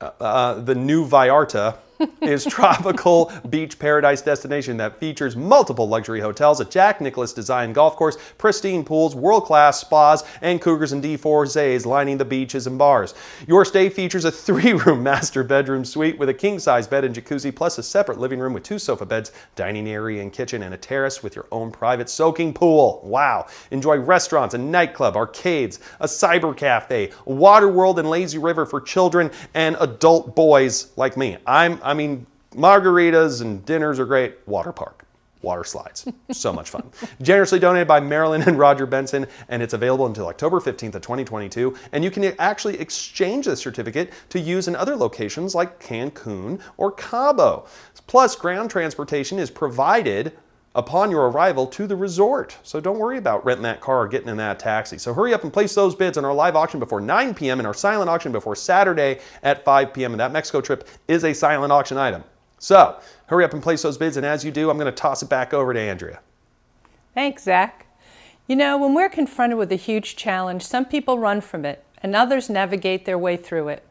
the New Vallarta, is tropical beach paradise destination that features multiple luxury hotels, a Jack Nicklaus designed golf course, pristine pools, world-class spas, and cougars and divorcees lining the beaches and bars. Your stay features a 3-room master bedroom suite with a king-size bed and jacuzzi, plus a separate living room with 2 sofa beds, dining area and kitchen, and a terrace with your own private soaking pool. Wow! Enjoy restaurants, a nightclub, arcades, a cyber cafe, water world and lazy river for children and adult boys like me. I mean, margaritas and dinners are great. Water park, water slides, so much fun. Generously donated by Marilyn and Roger Benson, and it's available until October 15th of 2022. And you can actually exchange the certificate to use in other locations like Cancun or Cabo. Plus, ground transportation is provided upon your arrival to the resort. So don't worry about renting that car or getting in that taxi. So hurry up and place those bids on our live auction before 9 p.m. and our silent auction before Saturday at 5 p.m. And that Mexico trip is a silent auction item. So hurry up and place those bids. And as you do, I'm going to toss it back over to Andrea. Thanks, Zach. You know, when we're confronted with a huge challenge, some people run from it and others navigate their way through it.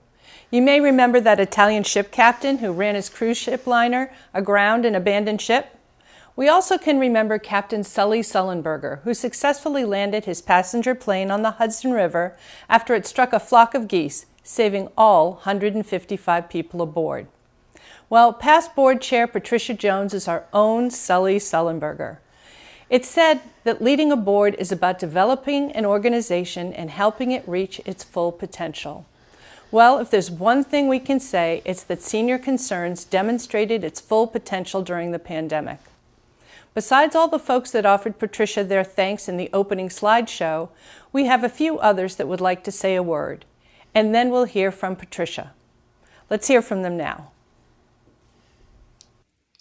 You may remember that Italian ship captain who ran his cruise ship liner aground an abandoned ship. We also can remember Captain Sully Sullenberger, who successfully landed his passenger plane on the Hudson River after it struck a flock of geese, saving all 155 people aboard. Well, past board chair Patricia Jones is our own Sully Sullenberger. It's said that leading a board is about developing an organization and helping it reach its full potential. Well, if there's one thing we can say, it's that Senior Concerns demonstrated its full potential during the pandemic. Besides all the folks that offered Patricia their thanks in the opening slideshow, we have a few others that would like to say a word, and then we'll hear from Patricia. Let's hear from them now.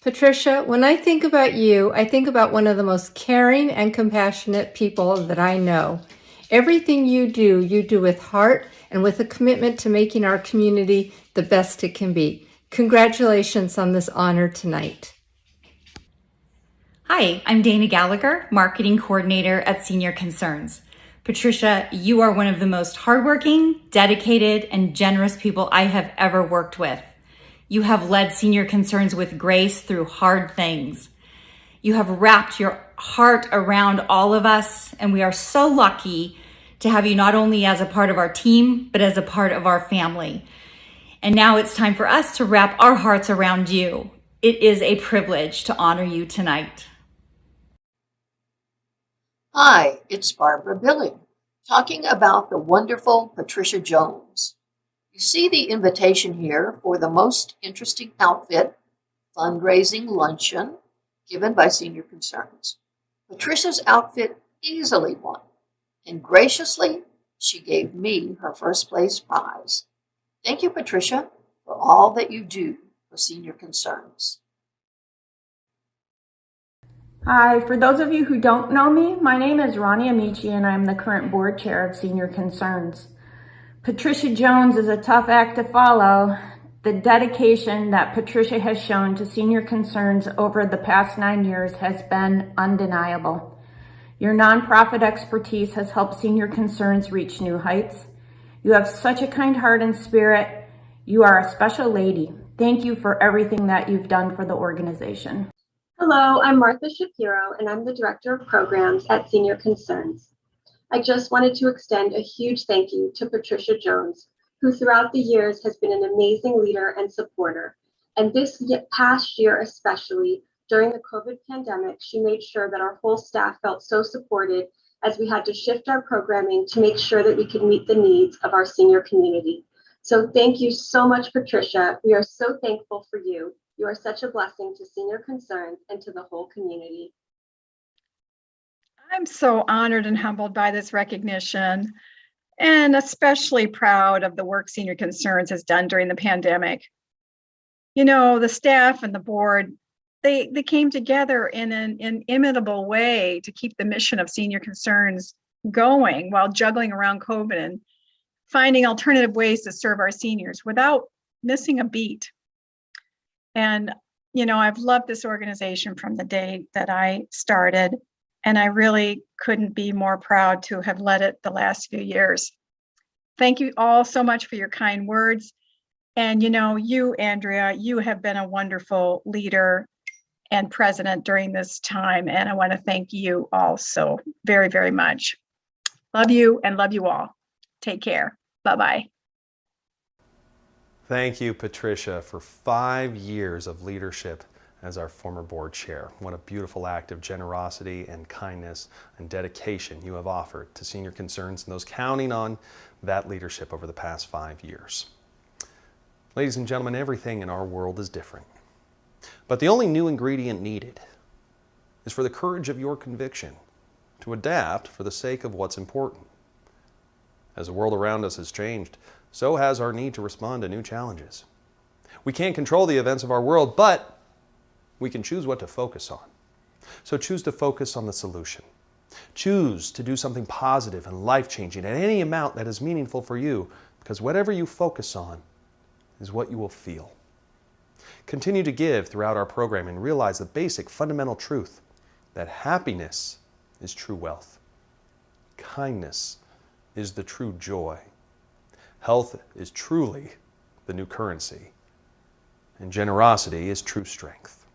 Patricia, when I think about you, I think about one of the most caring and compassionate people that I know. Everything you do with heart and with a commitment to making our community the best it can be. Congratulations on this honor tonight. Hi, I'm Dana Gallagher, Marketing Coordinator at Senior Concerns. Patricia, you are one of the most hardworking, dedicated, and generous people I have ever worked with. You have led Senior Concerns with grace through hard things. You have wrapped your heart around all of us, and we are so lucky to have you not only as a part of our team, but as a part of our family. And now it's time for us to wrap our hearts around you. It is a privilege to honor you tonight. Hi, it's Barbara Billing, talking about the wonderful Patricia Jones. You see the invitation here for the most interesting outfit fundraising luncheon given by Senior Concerns. Patricia's outfit easily won, and graciously, she gave me her first place prize. Thank you, Patricia, for all that you do for Senior Concerns. Hi, for those of you who don't know me, my name is Ronnie Amici and I'm the current board chair of Senior Concerns. Patricia Jones is a tough act to follow. The dedication that Patricia has shown to Senior Concerns over the past 9 years has been undeniable. Your nonprofit expertise has helped Senior Concerns reach new heights. You have such a kind heart and spirit. You are a special lady. Thank you for everything that you've done for the organization. Hello, I'm Martha Shapiro, and I'm the Director of Programs at Senior Concerns. I just wanted to extend a huge thank you to Patricia Jones, who throughout the years has been an amazing leader and supporter. And this past year especially, during the COVID pandemic, she made sure that our whole staff felt so supported as we had to shift our programming to make sure that we could meet the needs of our senior community. So thank you so much, Patricia. We are so thankful for you. You are such a blessing to Senior Concerns and to the whole community. I'm so honored and humbled by this recognition, and especially proud of the work Senior Concerns has done during the pandemic. You know, the staff and the board, they came together in an inimitable way to keep the mission of Senior Concerns going while juggling around COVID and finding alternative ways to serve our seniors without missing a beat. And, I've loved this organization from the day that I started, and I really couldn't be more proud to have led it the last few years. Thank you all so much for your kind words. And, you, Andrea, you have been a wonderful leader and president during this time. And I want to thank you all so very, very much. Love you and love you all. Take care. Bye-bye. Thank you, Patricia, for 5 years of leadership as our former board chair. What a beautiful act of generosity and kindness and dedication you have offered to Senior Concerns and those counting on that leadership over the past 5 years. Ladies and gentlemen, everything in our world is different. But the only new ingredient needed is for the courage of your conviction to adapt for the sake of what's important. As the world around us has changed, so has our need to respond to new challenges. We can't control the events of our world, but we can choose what to focus on. So choose to focus on the solution. Choose to do something positive and life-changing at any amount that is meaningful for you, because whatever you focus on is what you will feel. Continue to give throughout our program and realize the basic fundamental truth that happiness is true wealth. Kindness is the true joy. Health is truly the new currency. And generosity is true strength.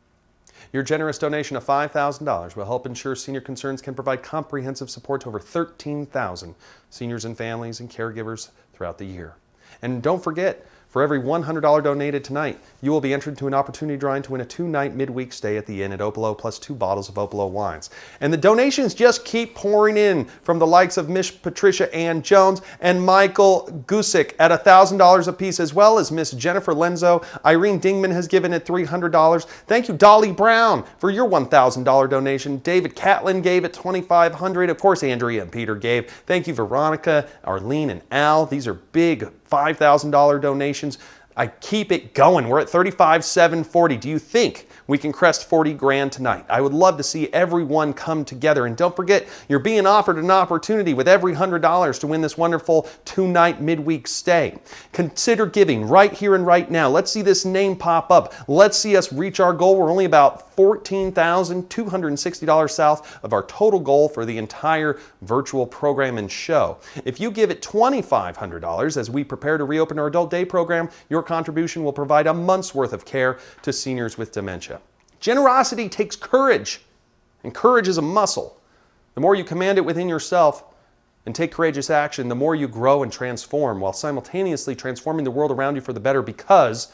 Your generous donation of $5,000 will help ensure Senior Concerns can provide comprehensive support to over 13,000 seniors and families and caregivers throughout the year. And don't forget, for every $100 donated tonight, you will be entered into an opportunity drawing to win a 2-night midweek stay at the Inn at Opelo plus 2 bottles of Opelo wines. And the donations just keep pouring in from the likes of Miss Patricia Ann Jones and Michael Gusick at $1,000 apiece, as well as Miss Jennifer Lenzo. Irene Dingman has given it $300. Thank you, Dolly Brown, for your $1,000 donation. David Catlin gave it $2,500. Of course, Andrea and Peter gave. Thank you, Veronica, Arlene, and Al. These are big $5,000 donations. I keep it going. We're at $35,740. Do you think we can crest 40 grand tonight? I would love to see everyone come together. And don't forget, you're being offered an opportunity with every $100 to win this wonderful 2-night midweek stay. Consider giving right here and right now. Let's see this name pop up. Let's see us reach our goal. We're only about $14,260 south of our total goal for the entire virtual program and show. If you give it $2,500 as we prepare to reopen our adult day program, your contribution will provide a month's worth of care to seniors with dementia. Generosity takes courage, and courage is a muscle. The more you command it within yourself and take courageous action, the more you grow and transform, while simultaneously transforming the world around you for the better, because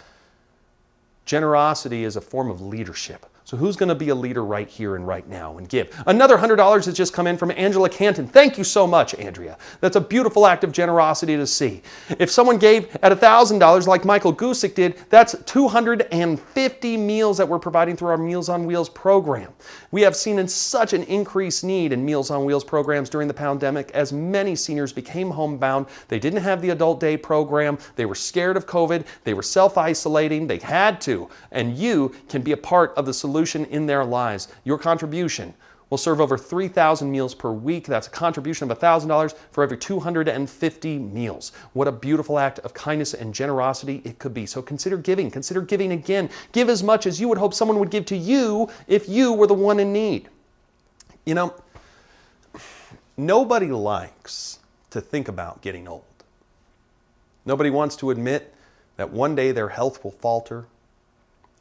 generosity is a form of leadership. So who's going to be a leader right here and right now and give? Another $100 has just come in from Angela Canton. Thank you so much, Andrea. That's a beautiful act of generosity to see. If someone gave at $1,000 like Michael Gusick did, that's 250 meals that we're providing through our Meals on Wheels program. We have seen such an increased need in Meals on Wheels programs during the pandemic as many seniors became homebound. They didn't have the adult day program. They were scared of COVID. They were self-isolating. They had to. And you can be a part of the solution in their lives. Your contribution will serve over 3,000 meals per week. That's a contribution of $1,000 for every 250 meals. What a beautiful act of kindness and generosity it could be. So consider giving. Consider giving again. Give as much as you would hope someone would give to you if you were the one in need. You know, nobody likes to think about getting old. Nobody wants to admit that one day their health will falter.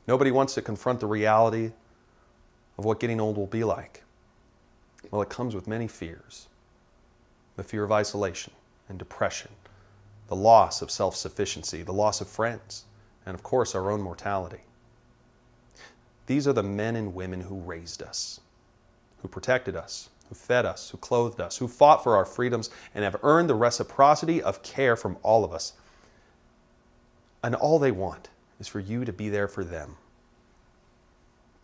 Nobody wants to confront the reality of what getting old will be like. Well, it comes with many fears. The fear of isolation and depression, the loss of self-sufficiency, the loss of friends, and of course our own mortality. These are the men and women who raised us, who protected us, who fed us, who clothed us, who fought for our freedoms, and have earned the reciprocity of care from all of us. And all they want is for you to be there for them,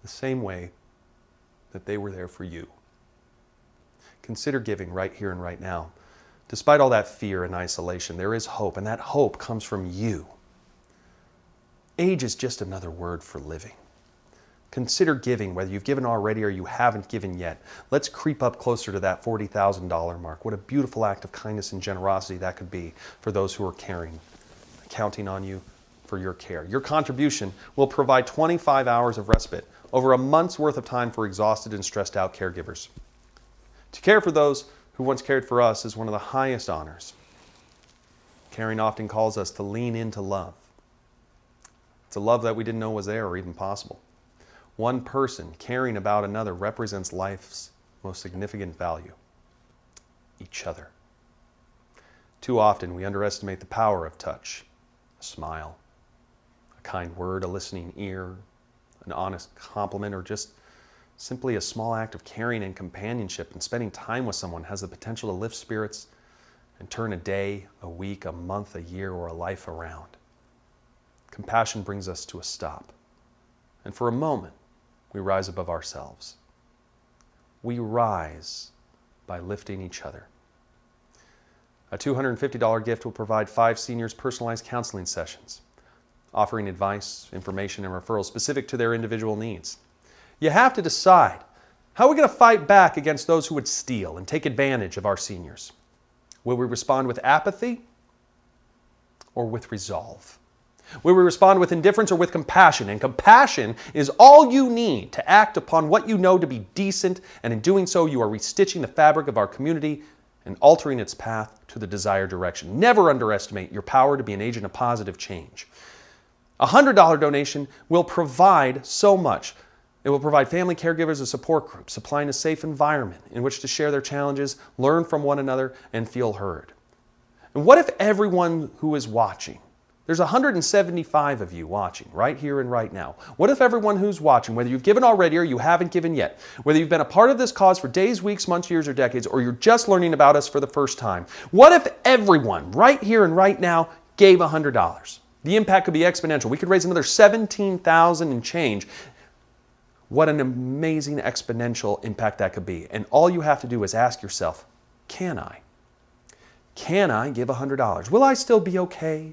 the same way that they were there for you. Consider giving right here and right now. Despite all that fear and isolation, there is hope, and that hope comes from you. Age is just another word for living. Consider giving, whether you've given already or you haven't given yet. Let's creep up closer to that $40,000 mark. What a beautiful act of kindness and generosity that could be for those who are caring, counting on you for your care. Your contribution will provide 25 hours of respite, over a month's worth of time for exhausted and stressed out caregivers. To care for those who once cared for us is one of the highest honors. Caring often calls us to lean into love. It's a love that we didn't know was there or even possible. One person caring about another represents life's most significant value: each other. Too often we underestimate the power of touch, a smile, a kind word, a listening ear, an honest compliment, or just simply a small act of caring and companionship. And spending time with someone has the potential to lift spirits and turn a day, a week, a month, a year, or a life around. Compassion brings us to a stop. And for a moment, we rise above ourselves. We rise by lifting each other. A $250 gift will provide 5 seniors personalized counseling sessions, offering advice, information, and referrals specific to their individual needs. You have to decide, how are we going to fight back against those who would steal and take advantage of our seniors? Will we respond with apathy or with resolve? Will we respond with indifference or with compassion? And compassion is all you need to act upon what you know to be decent, and in doing so, you are restitching the fabric of our community and altering its path to the desired direction. Never underestimate your power to be an agent of positive change. A $100 donation will provide so much. It will provide family caregivers a support group, supplying a safe environment in which to share their challenges, learn from one another, and feel heard. And what if everyone who is watching, there's 175 of you watching right here and right now. What if everyone who's watching, whether you've given already or you haven't given yet, whether you've been a part of this cause for days, weeks, months, years, or decades, or you're just learning about us for the first time, what if everyone right here and right now gave $100? The impact could be exponential. We could raise another $17,000 and change. What an amazing exponential impact that could be. And all you have to do is ask yourself, can I? Can I give $100? Will I still be okay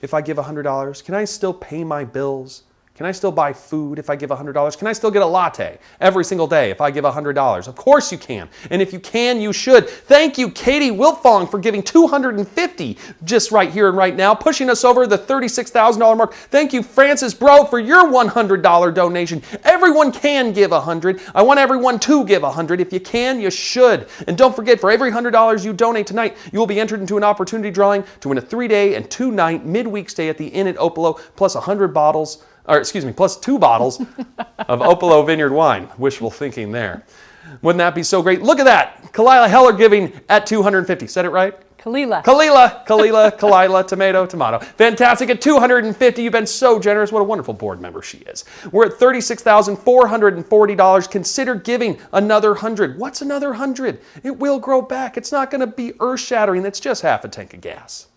if I give $100? Can I still pay my bills? Can I still buy food if I give $100? Can I still get a latte every single day if I give $100? Of course you can. And if you can, you should. Thank you, Katie Wilfong, for giving $250 just right here and right now, pushing us over the $36,000 mark. Thank you, Francis Bro, for your $100 donation. Everyone can give $100. I want everyone to give $100. If you can, you should. And don't forget, for every $100 you donate tonight, you will be entered into an opportunity drawing to win a 3-day and 2-night midweek stay at the Inn at Opolo, plus plus 2 bottles of Opolo Vineyard wine. Wishful thinking there. Wouldn't that be so great? Look at that. Kalila Heller giving at $250. Said it right? Kalila, tomato. Fantastic. At $250, you've been so generous. What a wonderful board member she is. We're at $36,440. Consider giving another $100. What's another $100? It will grow back. It's not going to be earth-shattering. That's just half a tank of gas.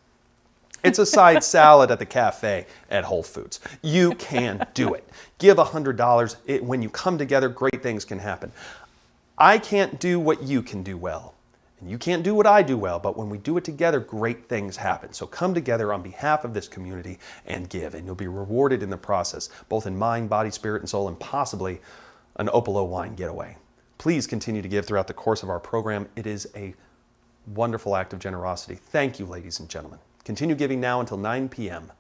It's a side salad at the cafe at Whole Foods. You can do it. Give $100. When you come together, great things can happen. I can't do what you can do well, and you can't do what I do well, but when we do it together, great things happen. So come together on behalf of this community and give, and you'll be rewarded in the process, both in mind, body, spirit, and soul, and possibly an Opolo wine getaway. Please continue to give throughout the course of our program. It is a wonderful act of generosity. Thank you, ladies and gentlemen. Continue giving now until 9 p.m.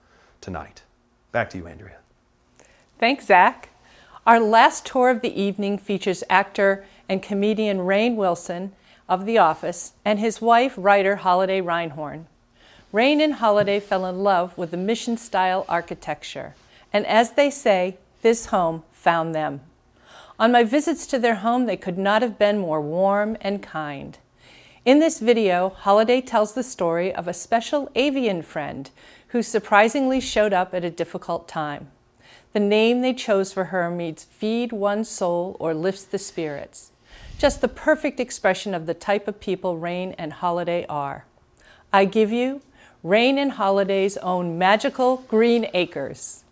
tonight. Back to you, Andrea. Thanks, Zach. Our last tour of the evening features actor and comedian Rainn Wilson of The Office and his wife, writer Holiday Reinhorn. Rainn and Holiday fell in love with the mission-style architecture, and as they say, this home found them. On my visits to their home, they could not have been more warm and kind. In this video, Holiday tells the story of a special avian friend who surprisingly showed up at a difficult time. The name they chose for her means feed one's soul or lifts the spirits. Just the perfect expression of the type of people Rainn and Holiday are. I give you Rainn and Holiday's own magical green acres.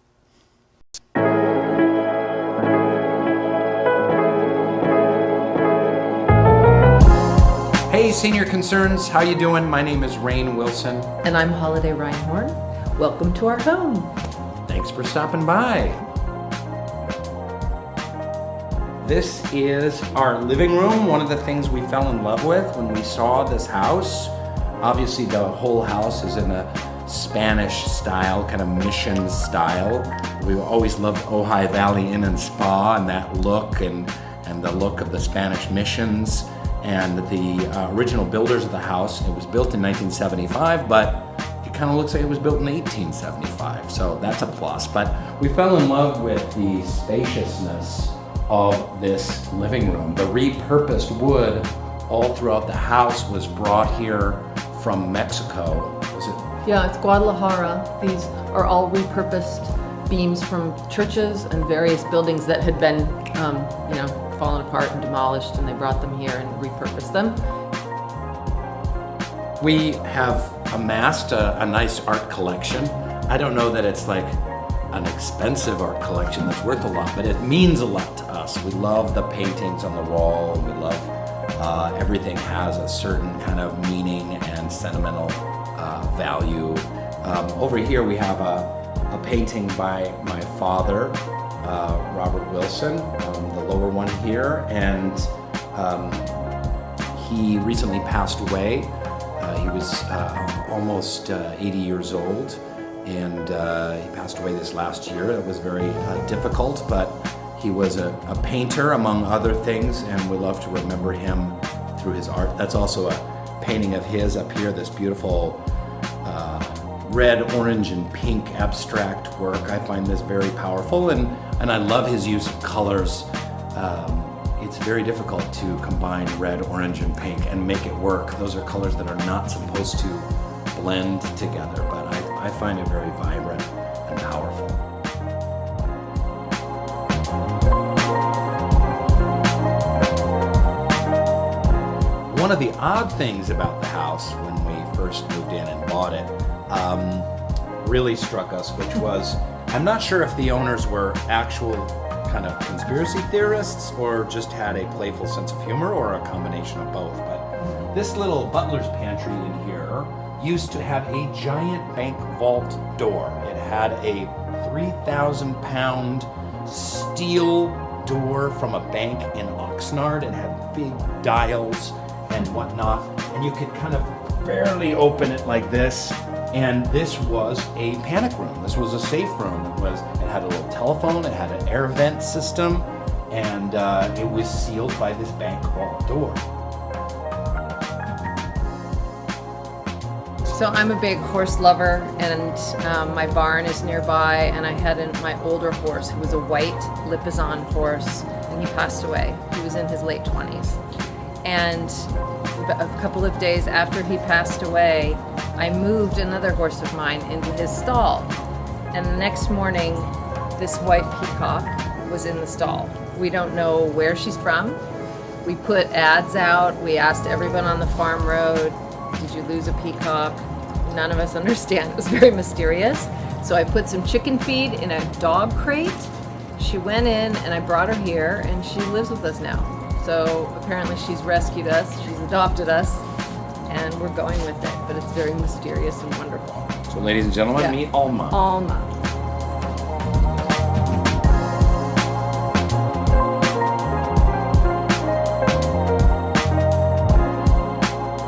Hey Senior Concerns, how you doing? My name is Rainn Wilson. And I'm Holiday Reinhorn. Welcome to our home. Thanks for stopping by. This is our living room. One of the things we fell in love with when we saw this house. Obviously the whole house is in a Spanish style, kind of mission style. We always loved Ojai Valley Inn and Spa and that look and the look of the Spanish missions and the original builders of the house. It was built in 1975, but it kind of looks like it was built in 1875, so that's a plus. But we fell in love with the spaciousness of this living room. The repurposed wood all throughout the house was brought here from Mexico. Was it? Yeah, it's Guadalajara. These are all repurposed beams from churches and various buildings that had been, fallen apart and demolished, and they brought them here and repurposed them. We have amassed a nice art collection. I don't know that it's like an expensive art collection that's worth a lot, but it means a lot to us. We love the paintings on the wall. We love everything has a certain kind of meaning and sentimental value. Over here we have a painting by my father, Robert Wilson, the lower one here, and he recently passed away. He was almost 80 years old, and he passed away this last year. It was very difficult, but he was a painter among other things, and we love to remember him through his art. That's also a painting of his up here, this beautiful red, orange, and pink abstract work. I find this very powerful, and I love his use of colors. It's very difficult to combine red, orange, and pink and make it work. Those are colors that are not supposed to blend together, but I find it very vibrant and powerful. One of the odd things about the house when we first moved in and bought it really struck us, which was, I'm not sure if the owners were actual kind of conspiracy theorists or just had a playful sense of humor or a combination of both, but this little butler's pantry in here used to have a giant bank vault door. It had a 3,000-pound steel door from a bank in Oxnard. It had big dials and whatnot, and you could kind of barely open it like this. And this was a panic room. This was a safe room. It had a little telephone, it had an air vent system, and it was sealed by this bank vault door. So I'm a big horse lover, and my barn is nearby, and I had my older horse who was a white Lipizan horse, and he passed away. He was in his late 20s. And a couple of days after he passed away, I moved another horse of mine into his stall. And the next morning, this white peacock was in the stall. We don't know where she's from. We put ads out. We asked everyone on the farm road, did you lose a peacock? None of us understand. It was very mysterious. So I put some chicken feed in a dog crate. She went in and I brought her here, and she lives with us now. So apparently she's rescued us, she's adopted us, and we're going with it, but it's very mysterious and wonderful. So ladies and gentlemen, meet Alma. Alma.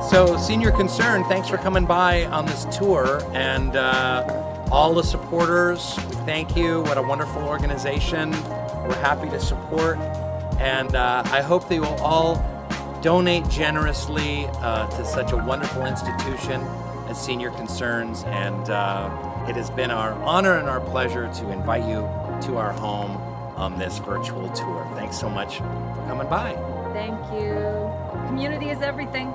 So Senior Concern, thanks for coming by on this tour, and all the supporters, thank you. What a wonderful organization. We're happy to support. And I hope they will all donate generously to such a wonderful institution as Senior Concerns. And it has been our honor and our pleasure to invite you to our home on this virtual tour. Thanks so much for coming by. Thank you. Community is everything.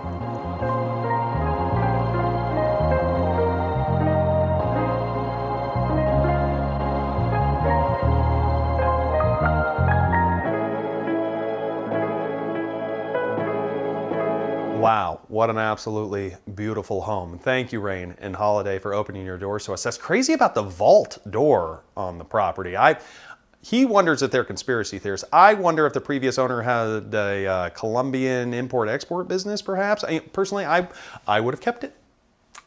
Wow, what an absolutely beautiful home. Thank you, Rainn and Holiday, for opening your doors to us. That's crazy about the vault door on the property. He wonders if they're conspiracy theorists. I wonder if the previous owner had a Colombian import-export business, perhaps. Personally, I would have kept it.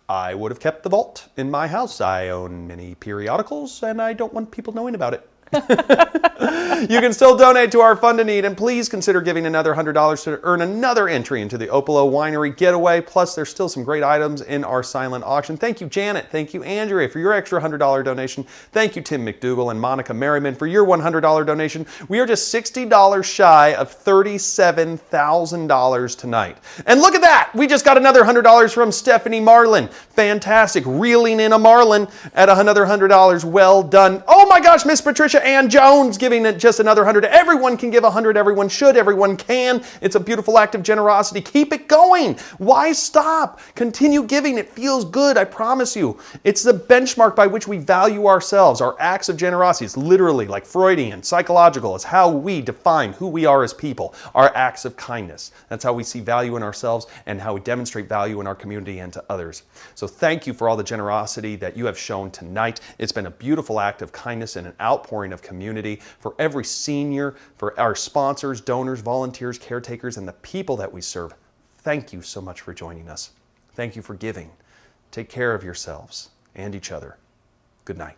I would have kept the vault in my house. I own many periodicals, and I don't want people knowing about it. You can still donate to our Fund a Need, and please consider giving another $100 to earn another entry into the Opolo Winery Getaway. Plus, there's still some great items in our silent auction. Thank you, Janet. Thank you, Andrea, for your extra $100 donation. Thank you, Tim McDougall and Monica Merriman, for your $100 donation. We are just $60 shy of $37,000 tonight. And look at that! We just got another $100 from Stephanie Marlin. Fantastic. Reeling in a Marlin at another $100. Well done. Oh my gosh, Miss Patricia Ann Jones giving it just another $100. Everyone can give $100. Everyone should. Everyone can. It's a beautiful act of generosity. Keep it going. Why stop? Continue giving. It feels good. I promise you. It's the benchmark by which we value ourselves. Our acts of generosity. It's literally like Freudian, psychological. It's how we define who we are as people. Our acts of kindness. That's how we see value in ourselves and how we demonstrate value in our community and to others. So thank you for all the generosity that you have shown tonight. It's been a beautiful act of kindness and an outpouring of community for every senior, for our sponsors, donors, volunteers, caretakers, and the people that we serve. Thank you so much for joining us. Thank you for giving. Take care of yourselves and each other. Good night.